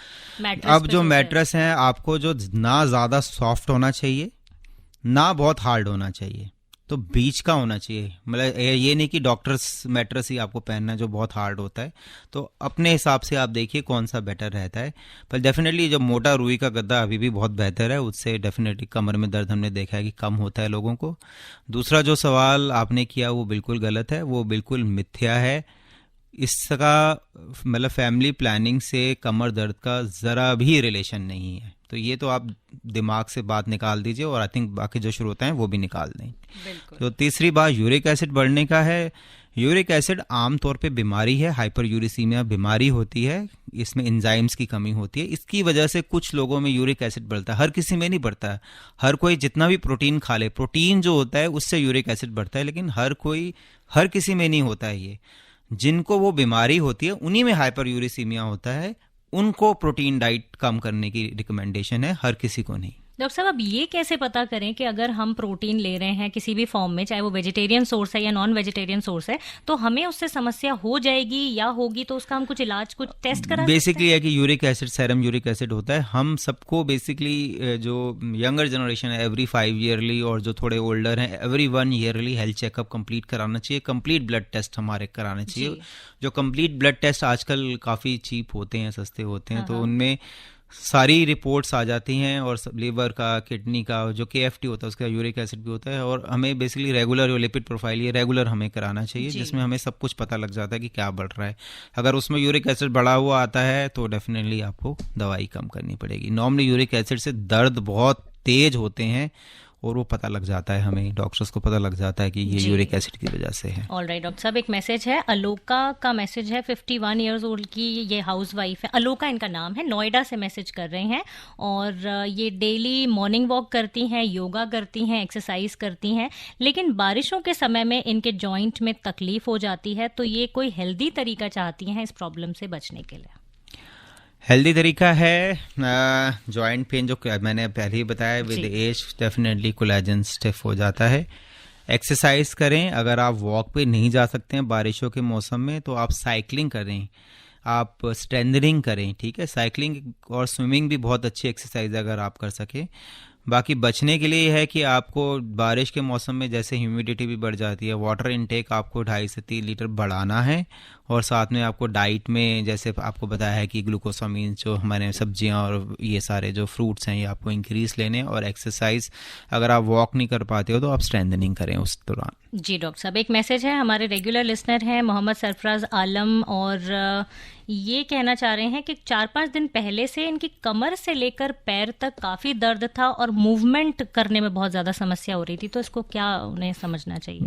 जो मैट्रेस हैं, आपको जो ना ज़्यादा सॉफ्ट होना चाहिए, ना बहुत हार्ड होना चाहिए, तो बीच का होना चाहिए। मतलब ये नहीं कि डॉक्टर्स मैट्रेस ही आपको पहनना है जो बहुत हार्ड होता है। तो अपने हिसाब से आप देखिए कौन सा बेटर रहता है। पर डेफिनेटली जो मोटा रुई का गद्दा अभी भी बहुत बेहतर है, उससे डेफिनेटली कमर में दर्द हमने देखा है कि कम होता है लोगों को। दूसरा जो सवाल आपने किया वो बिल्कुल गलत है, वो बिल्कुल मिथ्या है। इसका मतलब फैमिली प्लानिंग से कमर दर्द का ज़रा भी रिलेशन नहीं है। तो ये तो आप दिमाग से बात निकाल दीजिए, और आई थिंक बाकी जो शुरू होता है वो भी निकाल दें। तो तीसरी बात यूरिक एसिड बढ़ने का है। यूरिक एसिड आमतौर पे बीमारी है, हाइपर यूरिसीमिया बीमारी होती है, इसमें एंजाइम्स की कमी होती है। इसकी वजह से कुछ लोगों में यूरिक एसिड बढ़ता है, हर किसी में नहीं बढ़ता है। हर कोई जितना भी प्रोटीन खा ले, प्रोटीन जो होता है उससे यूरिक एसिड बढ़ता है, लेकिन हर किसी में नहीं होता है। ये जिनको वो बीमारी होती है उन्हीं में हाइपर यूरिसीमिया होता है, उनको प्रोटीन डाइट कम करने की रिकमेंडेशन है, हर किसी को नहीं।
डॉक्टर साहब, अब ये कैसे पता करें कि अगर हम प्रोटीन ले रहे हैं किसी भी फॉर्म में, चाहे वो वेजिटेरियन सोर्स है या नॉन वेजिटेरियन सोर्स है, तो हमें उससे समस्या हो जाएगी या होगी, तो उसका हम कुछ इलाज, कुछ टेस्ट करा सकते हैं?
बेसिकली है कि uric acid, serum uric acid होता है। हम सबको बेसिकली जो यंगर जनरेशन है एवरी 5 ईयरली, और जो थोड़े ओल्डर हैं every 1 yearly health checkup complete कराना चाहिए। कंप्लीट ब्लड टेस्ट हमारे कराने चाहिए। जो कंप्लीट ब्लड टेस्ट आजकल काफ़ी चीप होते हैं, सस्ते होते हैं, तो उनमें सारी रिपोर्ट्स आ जाती हैं, और लीवर का, किडनी का, जो KFT होता है उसका यूरिक एसिड भी होता है। और हमें बेसिकली रेगुलर जो लिपिड प्रोफाइल ये रेगुलर हमें कराना चाहिए, जिसमें हमें सब कुछ पता लग जाता है कि क्या बढ़ रहा है। अगर उसमें यूरिक एसिड बढ़ा हुआ आता है तो डेफिनेटली आपको दवाई कम करनी पड़ेगी। नॉर्मली यूरिक एसिड से दर्द बहुत तेज होते हैं, और वो पता लग जाता है, हमें डॉक्टर्स को पता लग जाता है कि ये यूरिक एसिड की वजह से है।
ऑलराइट डॉक्टर साहब, एक मैसेज है, अलोका का मैसेज है, 51 इयर्स ओल्ड की ये हाउस वाइफ है, अलोका इनका नाम है, नोएडा से मैसेज कर रहे हैं, और ये डेली मॉर्निंग वॉक करती हैं, योगा करती हैं, एक्सरसाइज करती हैं, लेकिन बारिशों के समय में इनके जॉइंट में तकलीफ हो जाती है, तो ये कोई हेल्दी तरीका चाहती हैं इस प्रॉब्लम से बचने के लिए?
हेल्दी तरीका है जॉइंट पेन, जो मैंने पहले ही बताया, with age definitely collagen stiff हो जाता है। एक्सरसाइज करें। अगर आप वॉक पे नहीं जा सकते हैं बारिशों के मौसम में, तो आप साइकिलिंग करें, आप स्ट्रेंथनिंग करें, ठीक है। साइकिलिंग और स्विमिंग भी बहुत अच्छी एक्सरसाइज है अगर आप कर सके। बाकी बचने के लिए ये है कि आपको बारिश के मौसम में जैसे ह्यूमिडिटी भी बढ़ जाती है, वाटर इनटेक आपको 2.5 से 3 लीटर बढ़ाना है, और साथ में आपको डाइट में जैसे आपको बताया है कि ग्लूकोसामीन, जो हमारे सब्जियां और ये सारे जो फ्रूट्स हैं, ये आपको इंक्रीज लेने। और एक्सरसाइज, अगर आप वॉक नहीं कर पाते हो तो आप स्ट्रेंथनिंग करें उस दौरान।
जी डॉक्टर साहब, एक मैसेज है, हमारे रेगुलर लिसनर हैं मोहम्मद सरफराज आलम, और ये कहना चाह रहे हैं कि 4-5 दिन पहले से इनकी कमर से लेकर पैर तक काफ़ी दर्द था और मूवमेंट करने में बहुत ज़्यादा समस्या हो रही थी, तो इसको क्या उन्हें समझना चाहिए?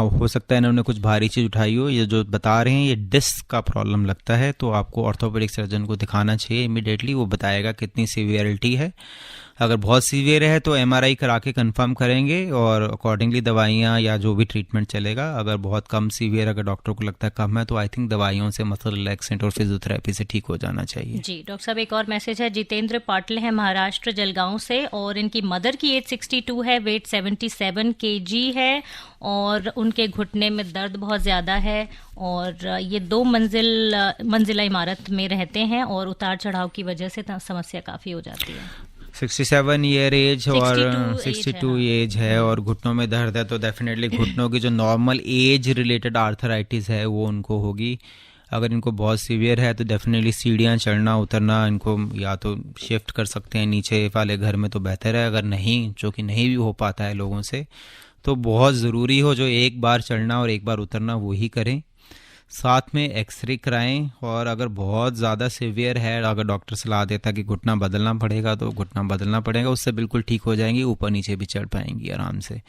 हो सकता है इन्होंने कुछ भारी चीज़ उठाई हो। ये जो बता रहे हैं ये डिस्क का प्रॉब्लम लगता है, तो आपको ऑर्थोपेडिक सर्जन को दिखाना चाहिए इमीडिएटली। वो बताएगा कितनी सीवियरिटी है। अगर बहुत सीवियर है तो MRI करा के कंफर्म करेंगे, और अकॉर्डिंगली दवाइयाँ या जो भी ट्रीटमेंट चलेगा। अगर बहुत कम सीवियर, अगर डॉक्टर को लगता है कम है, तो आई थिंक दवाइयों से, मतलब रिलैक्सेंट और फिजियोथेरेपी से ठीक हो जाना चाहिए।
जी डॉक्टर साहब, एक और मैसेज है, जितेंद्र पाटिल है महाराष्ट्र जलगांव से, और इनकी मदर की एज 62 है, वेट 77 kg है, और उनके घुटने में दर्द बहुत ज़्यादा है, और ये 2 मंजिला इमारत में रहते हैं, और उतार चढ़ाव की वजह से समस्या काफ़ी हो जाती है।
67 ईयर एज और 62 एज है, और घुटनों में दर्द है, तो डेफिनेटली घुटनों की जो नॉर्मल एज रिलेटेड आर्थराइटिस है वो उनको होगी। अगर इनको बहुत सीवियर है तो डेफिनेटली सीढ़ियाँ चढ़ना उतरना इनको या तो शिफ्ट कर सकते हैं नीचे वाले घर में, तो बेहतर है। अगर नहीं, जो कि नहीं भी हो पाता है लोगों से, तो बहुत ज़रूरी हो जो एक बार चढ़ना और एक बार उतरना वो ही करें। साथ में एक्सरे कराएं, और अगर बहुत ज़्यादा सीवियर है, अगर डॉक्टर सलाह देता कि घुटना बदलना पड़ेगा तो घुटना बदलना पड़ेगा, उससे बिल्कुल ठीक हो जाएंगी, ऊपर नीचे भी चढ़ पाएंगी आराम से।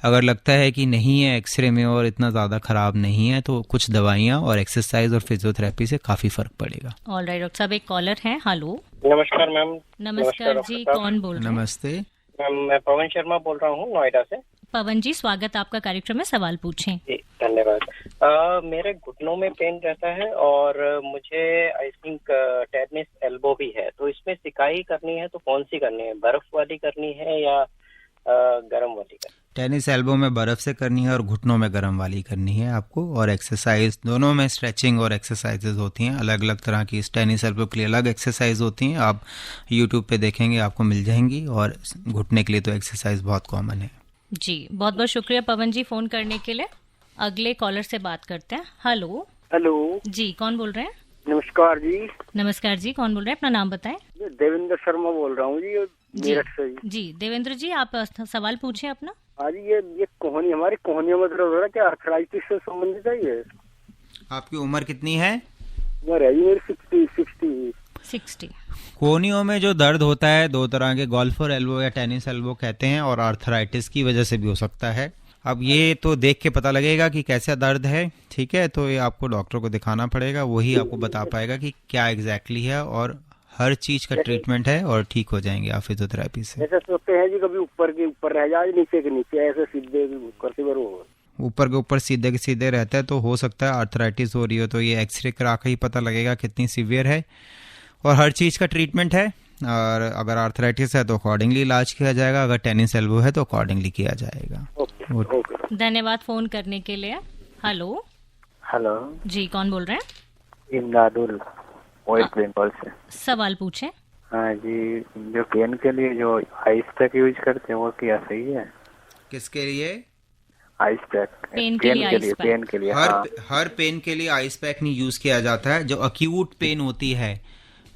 अगर लगता है कि नहीं है एक्सरे में और इतना ज़्यादा ख़राब नहीं है, तो कुछ दवाइयाँ और एक्सरसाइज और फिजियोथेरेपी से काफ़ी फ़र्क पड़ेगा।
ऑलराइट डॉक्टर साहब, एक कॉलर है। हेलो,
नमस्कार मैम।
नमस्कार जी, कौन बोल रहे हैं?
नमस्ते
मैम, मैं पवन शर्मा बोल रहा हूँ नोएडा से।
पवन जी, स्वागत आपका कार्यक्रम में, सवाल पूछें।
जी धन्यवाद। मेरे घुटनों में पेन रहता है, और मुझे आई थिंक टेनिस एल्बो भी है, तो इसमें सिकाई करनी है तो कौन सी करनी है, बर्फ वाली करनी है या गर्म वाली करनी है?
टेनिस एल्बो में बर्फ से करनी है और घुटनों में गर्म वाली करनी है आपको। और एक्सरसाइज दोनों में स्ट्रेचिंग और एक्सरसाइजेज होती हैं, अलग अलग तरह की। टेनिस एल्बो के लिए अलग एक्सरसाइज होती हैं, आप यूट्यूब पे देखेंगे आपको मिल जाएंगी, और घुटने के लिए तो एक्सरसाइज बहुत कॉमन है।
जी बहुत बहुत शुक्रिया पवन जी फोन करने के लिए। अगले कॉलर से बात करते हैं। हेलो।
हेलो
जी, कौन बोल रहे हैं?
नमस्कार जी।
नमस्कार जी, कौन बोल रहे हैं? अपना नाम बताएं।
देवेंद्र शर्मा बोल रहा हूँ जी, मेरठ से
जी देवेंद्र जी, आप सवाल पूछें अपना।
हाँ जी, ये कोहनी, हमारी कोहनियों में दर्द हो रहा है, क्या आर्थराइटिस से संबंधित है ये?
आपकी उम्र कितनी है?
उम्र है जी मेरी 60।
कोहनियों में जो दर्द होता है 2 तरह के, गोल्फर एल्बो या टेनिस एल्बो कहते हैं, और आर्थराइटिस की वजह से भी हो सकता है। अब ये तो देख के पता लगेगा कि कैसा दर्द है, ठीक है, तो ये आपको डॉक्टर को दिखाना पड़ेगा, वही आपको बता पाएगा कि क्या एग्जैक्टली है, और हर चीज का ट्रीटमेंट है और ठीक हो जाएंगे आप फिजियोथेरेपी से।
ऐसे सोचते हैं जी, कभी ऊपर के ऊपर रह जाए, नीचे के नीचे, ऐसे सीधे करते बरोबर
ऊपर के ऊपर सीधे के सीधे रहता है, तो हो सकता है आर्थराइटिस हो रही हो। तो ये एक्सरे करा के ही पता लगेगा कितनी सीवियर है, और हर चीज़ का ट्रीटमेंट है। और अगर आर्थराइटिस है तो अकॉर्डिंगली इलाज किया जाएगा, अगर टेनिस एल्बो है तो अकॉर्डिंगली किया जाएगा।
धन्यवाद फोन करने के लिए। हेलो
हेलो
जी, कौन बोल रहे हैं?
इमदादुल, वेस्ट बंगाल से।
सवाल पूछें।
हाँ जी, जो पेन के लिए जो आइस पैक यूज करते हैं वो क्या सही है?
किसके लिए?
Ice pack.
पेन के लिए
पेन के लिए
हर पेन के लिए आइस पैक नहीं यूज किया जाता है। जो अक्यूट पेन होती है,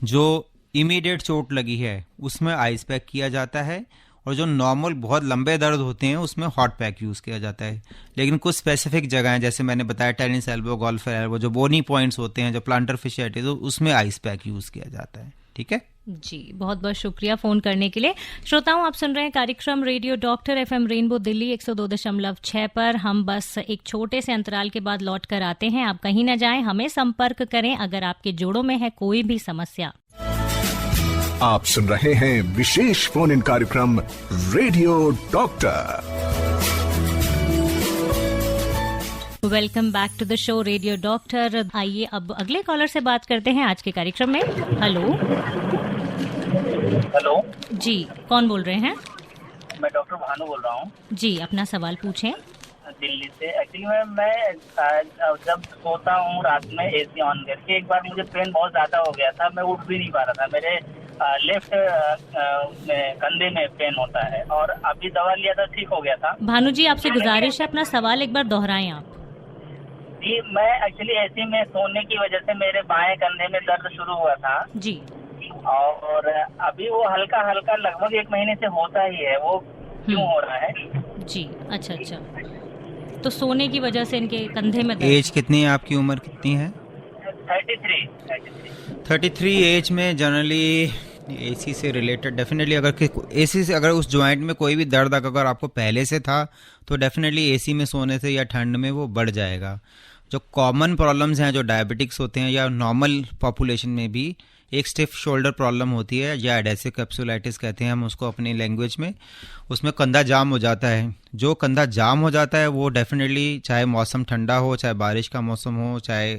जो इमीडिएट चोट लगी है, उसमें आइस पैक किया जाता है, और जो नॉर्मल बहुत लंबे दर्द होते हैं उसमें हॉट पैक यूज किया जाता है। लेकिन कुछ स्पेसिफिक जगह हैं, जैसे मैंने बताया टेनिस एल्बो, गोल्फ एल्बो, जो बोनी पॉइंट्स होते हैं, जो प्लांटर फिशियाटिस, तो उसमें आइस पैक यूज किया जाता है। ठीक है
जी, बहुत बहुत शुक्रिया फोन करने के लिए। श्रोताओं, आप सुन रहे हैं कार्यक्रम radio doctor FM rainbow Delhi 102.6 पर। हम बस एक छोटे से अंतराल के बाद लौट कर आते हैं। आप कहीं न जाएं, हमें संपर्क करें अगर आपके जोड़ों में है कोई भी समस्या।
आप सुन रहे हैं विशेष फोन इन कार्यक्रम radio doctor.
Welcome back to the show radio doctor. आइए अब अगले कॉलर से बात करते हैं आज के कार्यक्रम में।
हेलो
जी, कौन बोल रहे हैं?
मैं डॉक्टर भानु बोल रहा हूँ
जी, अपना सवाल पूछें।
दिल्ली से। एक्चुअली मैं जब सोता हूँ रात में AC ऑन करके, एक बार मुझे पेन बहुत ज्यादा हो गया था, मैं उठ भी नहीं पा रहा था। मेरे लेफ्ट कंधे में पेन होता है, और अभी दवा लिया था, ठीक हो गया था।
भानु जी, आपसे गुजारिश है अपना सवाल एक बार दोहराएं आप।
जी, मैं एक्चुअली ऐसे में सोने की वजह से मेरे बाएं कंधे में दर्द शुरू हुआ था
जी,
और अभी वो हल्का हल्का लगभग 1 महीने से होता ही है। वो क्यों हो रहा है?
जी, अच्छा, तो सोने की वजह से इनके कंधे में दर्द।
एज कितनी है आपकी? उम्र कितनी है? 33 एज में जनरली AC से रिलेटेड डेफिनेटली, अगर AC से अगर उस जॉइंट में कोई भी दर्द अगर आपको पहले से था तो डेफिनेटली AC में सोने से या ठंड में वो बढ़ जाएगा। जो कॉमन प्रॉब्लम्स हैं, जो डायबिटिक्स होते हैं, या नॉर्मल पॉपुलेशन में भी एक स्टिफ शोल्डर प्रॉब्लम होती है, या एडेसिव कैप्सुलाइटिस कहते हैं हम उसको अपनी लैंग्वेज में। उसमें कंधा जाम हो जाता है। जो कंधा जाम हो जाता है वो डेफिनेटली, चाहे मौसम ठंडा हो, चाहे बारिश का मौसम हो, चाहे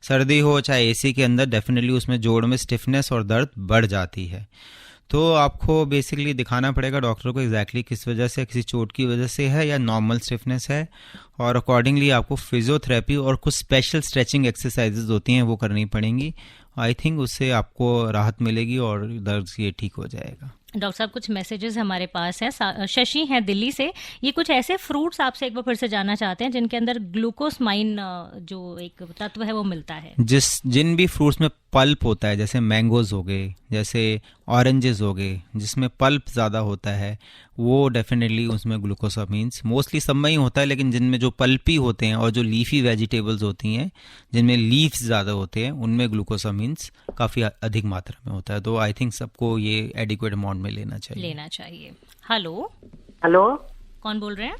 सर्दी हो, चाहे AC के अंदर, डेफिनेटली उसमें जोड़ में स्टिफनेस और दर्द बढ़ जाती है। तो आपको बेसिकली दिखाना पड़ेगा डॉक्टर को एग्जैक्टली किस वजह से, किसी चोट की वजह से है या नॉर्मल स्टिफनेस है, और अकॉर्डिंगली आपको फिजियोथेरेपी और कुछ स्पेशल स्ट्रेचिंग एक्सरसाइजेज होती हैं वो करनी पड़ेंगी। आई थिंक उससे आपको राहत मिलेगी और दर्द ये ठीक हो जाएगा।
डॉक्टर साहब, कुछ मैसेजेस हमारे पास हैं। शशि हैं दिल्ली से। ये कुछ ऐसे फ्रूट्स आपसे एक बार फिर से जानना चाहते हैं जिनके अंदर ग्लूकोसमाइन जो एक तत्व है वो मिलता है।
जिन भी फ्रूट्स में पल्प होता है, जैसे मैंगोज हो गए, जैसे ऑरेंजेस हो गए, जिसमें पल्प ज़्यादा होता है, वो डेफिनेटली उसमें ग्लूकोसामीन्स मोस्टली सब में ही होता है, लेकिन जिनमें जो पल्पी होते हैं और जो लीफी वेजिटेबल्स होती हैं जिनमें लीव्स ज़्यादा होते हैं, उनमें ग्लूकोसामीन्स काफ़ी अधिक मात्रा में होता है। तो आई थिंक सबको ये एडिक्वेट अमाउंट में लेना चाहिए।
हेलो,
कौन बोल रहे हैं?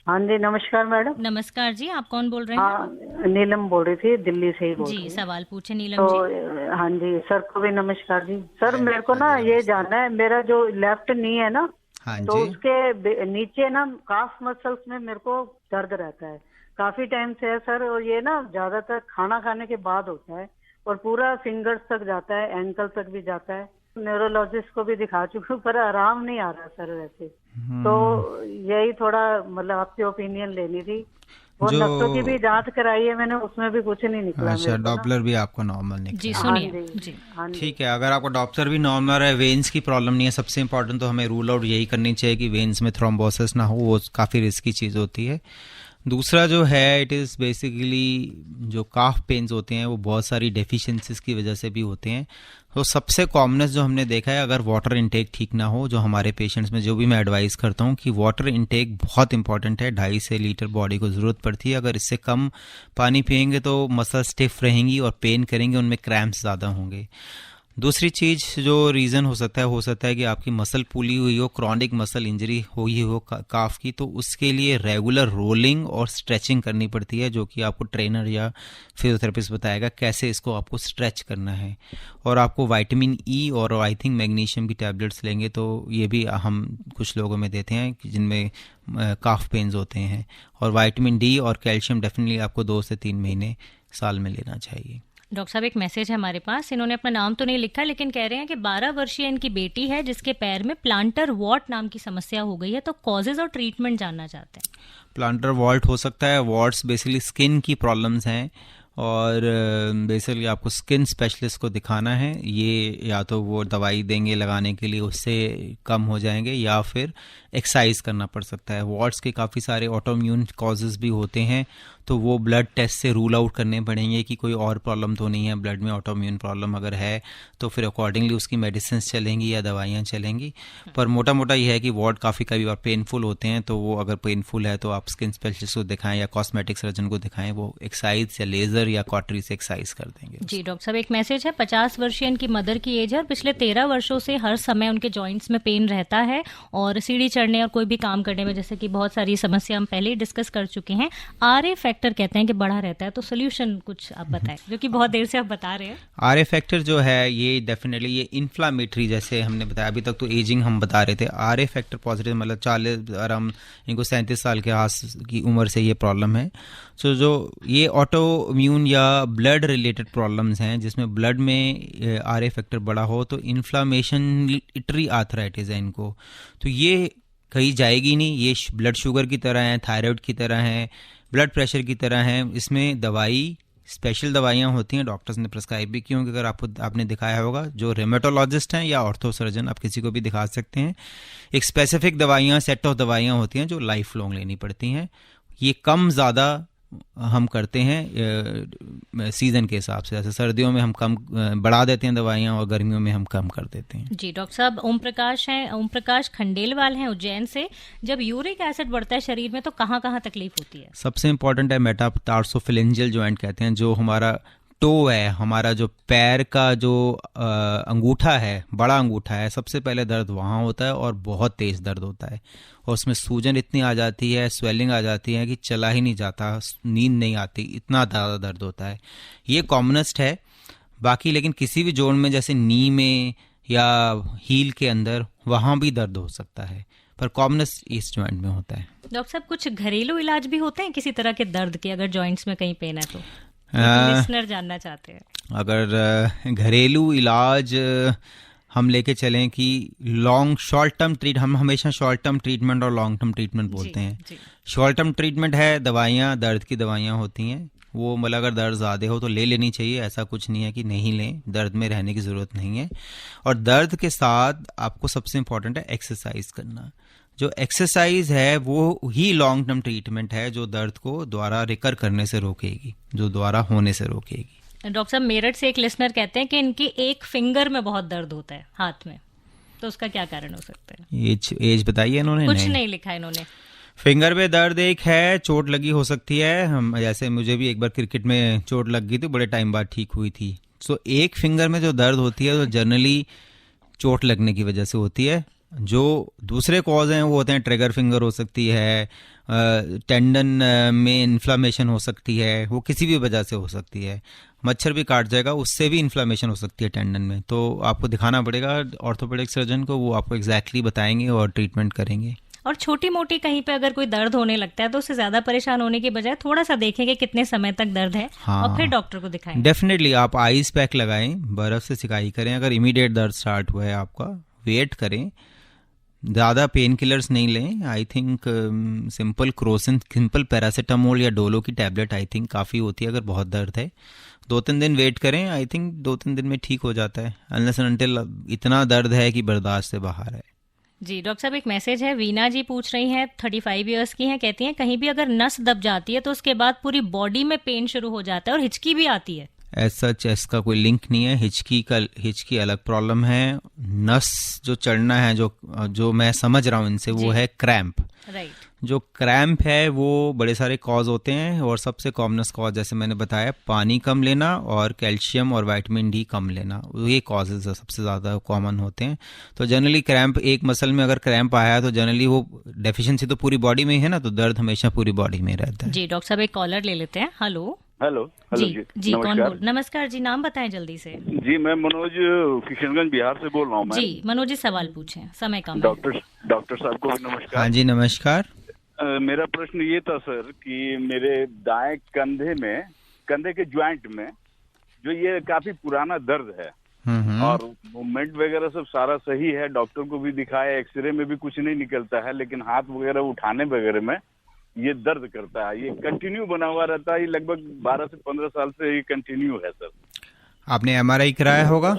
हाँ जी, नमस्कार मैडम।
नमस्कार जी, आप कौन बोल रहे हैं?
हाँ, नीलम बोल रही थी, दिल्ली से ही बोल रही।
सवाल पूछे नीलम जी।
हाँ जी, सर को भी नमस्कार जी। सर, मेरे को ना ये जानना है, मेरा जो लेफ्ट नी है ना, तो उसके नीचे ना काफ मसल्स में मेरे को दर्द रहता है, काफी टाइम से है सर, और ये ना ज्यादातर खाना खाने के बाद होता है और पूरा फिंगर्स तक जाता है, एंकल तक भी जाता है। न्यूरोलॉजिस्ट को भी दिखा चुकी हूँ पर आराम नहीं आ रहा सर वैसे। तो यही थोड़ा मतलब आपकी ओपिनियन लेनी थी। वो नसों की भी जांच कराई है मैंने, उसमें भी कुछ नहीं निकला।
अच्छा, डॉपलर भी आपको नॉर्मल निकला?
जी, सुनिए।
ठीक है, अगर आपको डॉपलर भी नॉर्मल है, वेन्स की प्रॉब्लम नहीं है, सबसे इम्पोर्टेंट तो हमें रूल आउट यही करनी चाहिए कि वेन्स में थ्रोम्बोसिस ना हो, वो काफ़ी रिस्की चीज़ होती है। दूसरा जो है, इट इज़ बेसिकली जो काफ पेन्स होते हैं वो बहुत सारी डेफिशिएंसीज की वजह से भी होते हैं। तो सबसे कॉमनेस्ट जो हमने देखा है, अगर वाटर इनटेक ठीक ना हो, जो हमारे पेशेंट्स में जो भी मैं एडवाइस करता हूँ कि वाटर इनटेक बहुत इंपॉर्टेंट है, 2.5 से लीटर बॉडी को ज़रूरत पड़ती है। अगर इससे कम पानी पियेंगे तो मसल स्टिफ रहेंगी और पेन करेंगे, उनमें क्रैम्प्स ज़्यादा होंगे। दूसरी चीज़ जो रीज़न हो सकता है कि आपकी मसल पुली हुई हो, क्रॉनिक मसल इंजरी हुई हो काफ की, तो उसके लिए रेगुलर रोलिंग और स्ट्रेचिंग करनी पड़ती है, जो कि आपको ट्रेनर या फिजियोथेरेपिस्ट बताएगा कैसे इसको आपको स्ट्रेच करना है। और आपको विटामिन E और आई थिंक मैग्नीशियम की टैबलेट्स लेंगे, तो ये भी हम कुछ लोगों में देते हैं जिनमें काफ पेन्स होते हैं। और विटामिन D और कैल्शियम डेफिनेटली आपको 2 से 3 महीने साल में लेना चाहिए।
डॉक्टर साहब एक मैसेज है हमारे पास, इन्होंने अपना नाम तो नहीं लिखा लेकिन कह रहे हैं कि 12 वर्षीय इनकी बेटी है जिसके पैर में प्लांटर वॉट नाम की समस्या हो गई है, तो कॉजेज और ट्रीटमेंट जानना चाहते हैं।
प्लांटर वॉट हो सकता है। वॉट्स बेसिकली स्किन की प्रॉब्लम्स हैं और बेसिकली आपको स्किन स्पेशलिस्ट को दिखाना है। ये या तो वो दवाई देंगे लगाने के लिए, उससे कम हो जाएंगे, या फिर एक्सरसाइज करना पड़ सकता है। वॉट्स के काफ़ी सारे ऑटोइम्यून कॉजेज़ भी होते हैं, तो वो ब्लड टेस्ट से रूल आउट करने पड़ेंगे कि कोई और प्रॉब्लम तो नहीं है ब्लड में। ऑटोइम्यून प्रॉब्लम अगर है तो फिर अकॉर्डिंगली उसकी मेडिसिन चलेंगी या दवाइयाँ चलेंगी। पर मोटा मोटा ये है कि वॉट काफ़ी कई बार पेनफुल होते हैं, तो वो अगर पेनफुल है तो आप स्किन स्पेशलिस्ट को दिखाएं या कॉस्मेटिक सर्जन को दिखाएं, वो एक्सरसाइज या लेज़र या कॉटरी से एक्सरसाइज कर देंगे।
जी डॉक्टर साहब एक मैसेज है, 50 वर्षीय इनकी मदर की एज है और पिछले 13 वर्षों से हर समय उनके जॉइंट्स में पेन रहता है और सीढ़ी चढ़ने और कोई भी काम करने में, जैसे कि बहुत सारी समस्या हम पहले ही डिस्कस कर चुके हैं। RA फैक्टर कहते हैं कि बढ़ा रहता है, तो सोल्यूशन कुछ आप बताएं, जो कि बहुत देर से आप बता रहे हैं।
RA फैक्टर जो है ये डेफिनेटली ये इन्फ्लामेटरी, जैसे हमने बताया अभी तक तो एजिंग हम बता रहे थे। RA फैक्टर पॉजिटिव मतलब 40 और हम इनको 37 साल के आस की उम्र से ये प्रॉब्लम है। सो जो ये ऑटो इम्यून या ब्लड रिलेटेड प्रॉब्लम्स हैं जिसमें ब्लड में RA फैक्टर बढ़ा हो, तो इन्फ्लामेशनरी आर्थराइटिस है इनको। तो ये कहीं जाएगी नहीं, ये ब्लड शुगर की तरह है, थायराइड की तरह है, ब्लड प्रेशर की तरह है। इसमें दवाई स्पेशल दवाइयाँ होती हैं, डॉक्टर्स ने प्रिस्क्राइब भी की होंगी, अगर आपने दिखाया होगा। जो रेमेटोलॉजिस्ट हैं या ऑर्थो सर्जन, आप किसी को भी दिखा सकते हैं। एक स्पेसिफिक दवाइयाँ, सेट ऑफ दवाइयाँ होती हैं जो लाइफ लॉन्ग लेनी पड़ती हैं। ये कम ज़्यादा हम करते हैं सीज़न के हिसाब से, जैसे सर्दियों में हम कम बढ़ा देते हैं दवाइयाँ और गर्मियों में हम कम कर देते हैं।
जी डॉक्टर साहब ओम प्रकाश खंडेलवाल हैं उज्जैन से। जब यूरिक एसिड बढ़ता है शरीर में तो कहाँ कहाँ तकलीफ होती है?
सबसे इम्पॉर्टेंट है मेटाटार्सोफिलेंजियल जॉइंट कहते हैं, जो हमारा टो है, हमारा जो पैर का जो अंगूठा है, बड़ा अंगूठा है, सबसे पहले दर्द वहाँ होता है और बहुत तेज़ दर्द होता है और उसमें सूजन इतनी आ जाती है, स्वेलिंग आ जाती है कि चला ही नहीं जाता, नींद नहीं आती, इतना ज़्यादा दर्द होता है। ये कॉमनेस्ट है। बाकी लेकिन किसी भी जोड़ में जैसे नी में या हील के अंदर वहाँ भी दर्द हो सकता है, पर कॉमनेस्ट इस जॉइंट में होता है।
डॉक्टर साहब कुछ घरेलू इलाज भी होते हैं किसी तरह के दर्द के, अगर जॉइंट्स में कहीं पेन है तो लिसनर जानना चाहते हैं।
अगर घरेलू इलाज हम लेके चलें कि शॉर्ट टर्म हम हमेशा शॉर्ट टर्म ट्रीटमेंट और लॉन्ग टर्म ट्रीटमेंट बोलते हैं। शॉर्ट टर्म ट्रीटमेंट है दवाइयाँ, दर्द की दवाइयाँ होती हैं, वो मतलब अगर दर्द ज़्यादा हो तो ले लेनी चाहिए, ऐसा कुछ नहीं है कि नहीं लें, दर्द में रहने की ज़रूरत नहीं है। और दर्द के साथ आपको सबसे इम्पॉर्टेंट है एक्सरसाइज करना। जो एक्सरसाइज है वो ही लॉन्ग टर्म ट्रीटमेंट है जो दर्द को दोबारा रिकर करने से रोकेगी, जो दोबारा होने से रोकेगी।
डॉक्टर साहब मेरठ से एक लिसनर कहते हैं कि इनकी एक फिंगर में बहुत दर्द होता है, हाथ में, तो उसका क्या कारण हो सकता है?
एज बताइए इन्होंने?
कुछ नहीं लिखा इन्होंने।
फिंगर पे दर्द एक है, चोट लगी हो सकती है। हम जैसे मुझे भी एक बार क्रिकेट में चोट लग गई थी, बड़े टाइम बाद ठीक हुई थी। सो एक फिंगर में जो दर्द होती है तो जनरली चोट लगने की वजह से होती है। जो दूसरे कॉज हैं वो होते हैं, ट्रिगर फिंगर हो सकती है, टेंडन में इन्फ्लामेशन हो सकती है, वो किसी भी वजह से हो सकती है। मच्छर भी काट जाएगा, उससे भी इन्फ्लामेशन हो सकती है टेंडन में, तो आपको दिखाना पड़ेगा ऑर्थोपेडिक सर्जन को, वो आपको एग्जैक्टली बताएंगे और ट्रीटमेंट करेंगे।
और छोटी मोटी कहीं पे अगर कोई दर्द होने लगता है तो उससे ज्यादा परेशान होने की बजाय थोड़ा सा देखें कि कितने समय तक दर्द है,
हाँ,
और फिर डॉक्टर को दिखाएं।
डेफिनेटली आप आइस पैक लगाएं, बर्फ से सिकाई करें। अगर इमीडिएट दर्द स्टार्ट हुआ है आपका, वेट करें, ज़्यादा पेन किलर्स नहीं लें। आई थिंक सिंपल पैरासीटामोल या डोलो की टैबलेट आई थिंक काफ़ी होती है अगर बहुत दर्द है। 2-3 दिन वेट करें, आई थिंक 2-3 दिन में ठीक हो जाता है, अनलेस एंड अनटिल इतना दर्द है कि बर्दाश्त से बाहर है।
जी डॉक्टर साहब एक मैसेज है, वीना जी पूछ रही हैं, 35 इयर्स की हैं, कहती हैं कहीं भी अगर नस दब जाती है तो उसके बाद पूरी बॉडी में पेन शुरू हो जाता है और हिचकी भी आती है।
ऐसा इसका कोई लिंक नहीं है, हिचकी अलग प्रॉब्लम है। नस जो चढ़ना है, जो मैं समझ रहा हूँ इनसे, वो है क्रैम्प।
राइट।
जो क्रैम्प है वो बड़े सारे कॉज होते हैं और सबसे कॉमनेस्ट कॉज जैसे मैंने बताया, पानी कम लेना और कैल्शियम और विटामिन डी कम लेना, ये कॉजेज सबसे ज़्यादा कॉमन होते हैं। तो जनरली क्रैम्प, एक मसल में अगर क्रैम्प आया है तो जनरली वो डेफिशिएंसी तो पूरी बॉडी में है ना, तो दर्द हमेशा पूरी बॉडी में रहता है।
जी डॉक्टर साहब एक कॉलर ले लेते हैं। हेलो जी कौन बोल? नमस्कार जी, नाम बताएं जल्दी से।
जी मैं मनोज किशनगंज बिहार से बोल रहा हूँ।
जी मनोज जी सवाल पूछें, समय कम है।
डॉक्टर साहब को नमस्कार।
हाँ जी नमस्कार।
मेरा प्रश्न ये था सर कि मेरे दाएं कंधे के ज्वाइंट में जो ये काफी पुराना दर्द है और मूवमेंट वगैरह सब सारा सही है, डॉक्टर को भी दिखाया, एक्सरे में भी कुछ नहीं निकलता है, लेकिन हाथ वगैरह उठाने वगैरह में ये दर्द करता है। ये कंटिन्यू बना हुआ रहता है, ये लगभग 12 से 15 साल से ये कंटिन्यू है सर।
आपने एमआरआई कराया होगा?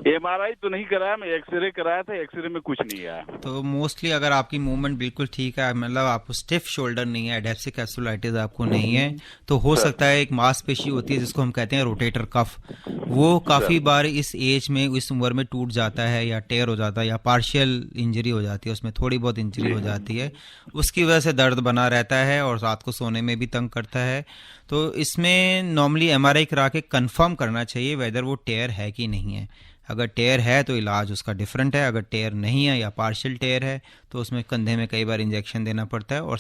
एमआरआई तो नहीं कराया, मैं एक्सरे कराया था, एक्सरे में कुछ नहीं आया।
तो मोस्टली अगर आपकी मूवमेंट बिल्कुल ठीक है, मतलब आपको स्टिफ शोल्डर नहीं है, एडेप्सिक कैप्सुलाइटिस आपको नहीं है, तो हो सकता है एक मांसपेशी होती है जिसको हम कहते हैं रोटेटर कफ, वो काफी बार इस एज में, इस उम्र में टूट जाता है या टेयर हो जाता है या पार्शियल इंजरी हो जाती है, उसमें थोड़ी बहुत इंजरी हो जाती है, उसकी वजह से दर्द बना रहता है और रात को सोने में भी तंग करता है। तो इसमें नॉर्मली एमआरआई करा के कंफर्म करना चाहिए वेदर वो टेयर है कि नहीं है। अगर टेयर है तो इलाज उसका डिफरेंट है, अगर टेयर नहीं है या पार्शियल टेयर है तो उसमें कंधे में कई बार इंजेक्शन देना पड़ता है और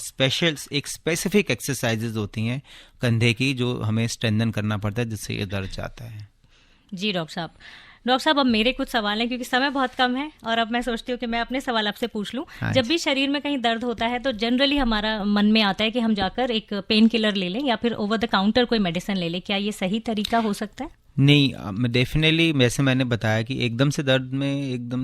एक स्पेसिफिक एक्सरसाइजेज होती हैं कंधे की जो हमें स्ट्रेंथन करना पड़ता है जिससे ये दर्द जाता है।
जी डॉक्टर साहब अब मेरे कुछ सवाल हैं क्योंकि समय बहुत कम है और अब मैं सोचती हूँ कि मैं अपने सवाल आपसे पूछ लूँ। जब भी शरीर में कहीं दर्द होता है तो जनरली हमारा मन में आता है कि हम जाकर एक पेन किलर ले लें या फिर ओवर द काउंटर कोई मेडिसिन ले लें, क्या ये सही तरीका हो सकता है?
नहीं, डेफिनेटली वैसे मैंने बताया कि एकदम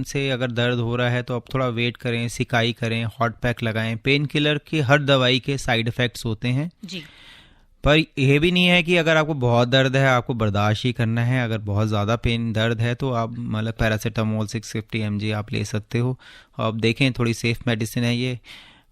से अगर दर्द हो रहा है तो आप थोड़ा वेट करें, सिकाई करें, हॉट पैक लगाएं। पेन किलर की हर दवाई के साइड इफेक्ट्स होते हैं जी, पर यह भी नहीं है कि अगर आपको बहुत दर्द है आपको बर्दाश्त ही करना है। अगर बहुत ज़्यादा पेन दर्द है तो आप मतलब पैरासीटामोल 650 mg आप ले सकते हो। आप देखें थोड़ी सेफ मेडिसिन है ये।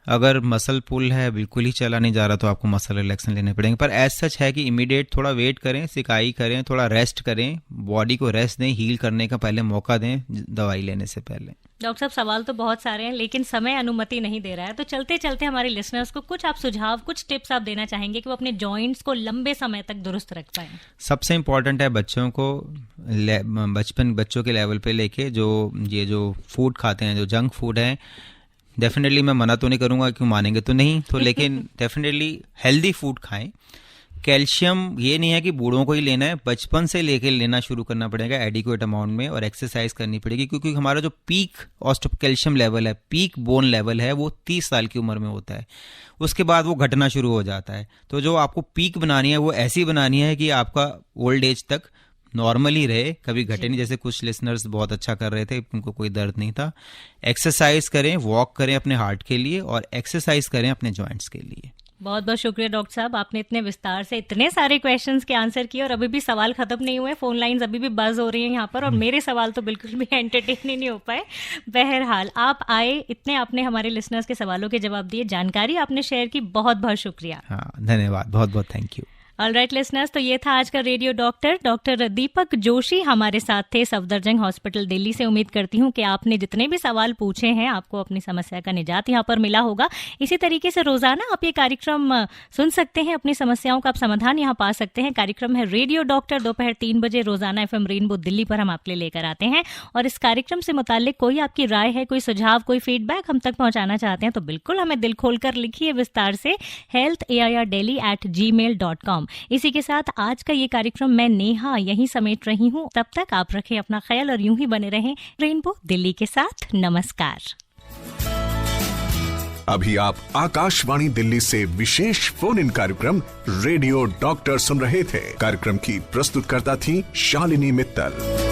अगर मसल पुल है, बिल्कुल ही चला नहीं जा रहा तो आपको मसल रिलैक्सन लेने पड़ेंगे, पर एज सच है कि इमीडिएट थोड़ा वेट करें, सिकाई करें, थोड़ा रेस्ट करें, बॉडी को रेस्ट दें, हील करने का पहले मौका दें दवाई लेने से पहले।
डॉक्टर साहब सवाल तो बहुत सारे हैं लेकिन समय अनुमति नहीं दे रहा है, तो चलते चलते हमारे लिसनर्स को कुछ आप सुझाव, कुछ टिप्स आप देना चाहेंगे कि वो अपने जॉइंट्स को लंबे समय तक दुरुस्त रख पाएं?
सबसे इम्पोर्टेंट है बच्चों को बच्चों के लेवल पे लेके जो फूड खाते हैं, जो जंक फूड है, डेफिनेटली मैं मना तो नहीं करूंगा, क्यों मानेंगे तो नहीं तो, लेकिन डेफिनेटली हेल्दी फूड खाएं। कैल्शियम ये नहीं है कि बूढ़ों को ही लेना है, बचपन से लेके लेना शुरू करना पड़ेगा एडिक्वेट अमाउंट में, और एक्सरसाइज करनी पड़ेगी क्योंकि हमारा जो पीक कैल्शियम लेवल है, पीक बोन लेवल है, वो 30 साल की उम्र में होता है। उसके बाद वो घटना शुरू हो जाता है। तो जो आपको पीक बनानी है वो ऐसी बनानी है कि आपका ओल्ड एज तक नॉर्मली रहे, कभी घटे नहीं। जैसे कुछ लिसनर्स बहुत अच्छा कर रहे थे, उनको कोई दर्द नहीं था। एक्सरसाइज करें, वॉक करें अपने हार्ट के लिए और एक्सरसाइज करें अपने जॉइंट्स के लिए।
बहुत बहुत शुक्रिया डॉक्टर साहब, आपने इतने विस्तार से इतने सारे क्वेश्चंस के आंसर किए और अभी भी सवाल खत्म नहीं हुए, फोन लाइंस अभी भी बज हो रही हैं यहाँ पर और मेरे सवाल तो बिल्कुल भी एंटरटेन नहीं हो पाए। बहरहाल आप आए, इतने आपने हमारे लिसनर्स के सवालों के जवाब दिए, जानकारी आपने शेयर की, बहुत बहुत शुक्रिया।
हाँ, धन्यवाद, बहुत बहुत थैंक यू।
ऑलराइट लिसनर्स, तो ये था आज का रेडियो डॉक्टर दीपक जोशी हमारे साथ थे सफदरजंग हॉस्पिटल दिल्ली से। उम्मीद करती हूँ कि आपने जितने भी सवाल पूछे हैं आपको अपनी समस्या का निजात यहाँ पर मिला होगा। इसी तरीके से रोजाना आप ये कार्यक्रम सुन सकते हैं, अपनी समस्याओं का आप समाधान यहाँ पा सकते हैं। कार्यक्रम है रेडियो डॉक्टर, दोपहर 3 बजे रोजाना FM रेनबो दिल्ली पर हम आपके लिए लेकर आते हैं। और इस कार्यक्रम से मुताल्लिक कोई आपकी राय है, कोई सुझाव, कोई फीडबैक हम तक पहुंचाना चाहते हैं तो बिल्कुल हमें दिल खोलकर लिखिए विस्तार से healthairdelhi@gmail.com। इसी के साथ आज का ये कार्यक्रम मैं नेहा यहीं समेट रही हूँ। तब तक आप रखें अपना ख्याल और यूं ही बने रहें रेनबो दिल्ली के साथ। नमस्कार।
अभी आप आकाशवाणी दिल्ली से विशेष फोन इन कार्यक्रम रेडियो डॉक्टर सुन रहे थे। कार्यक्रम की प्रस्तुतकर्ता थी शालिनी मित्तल।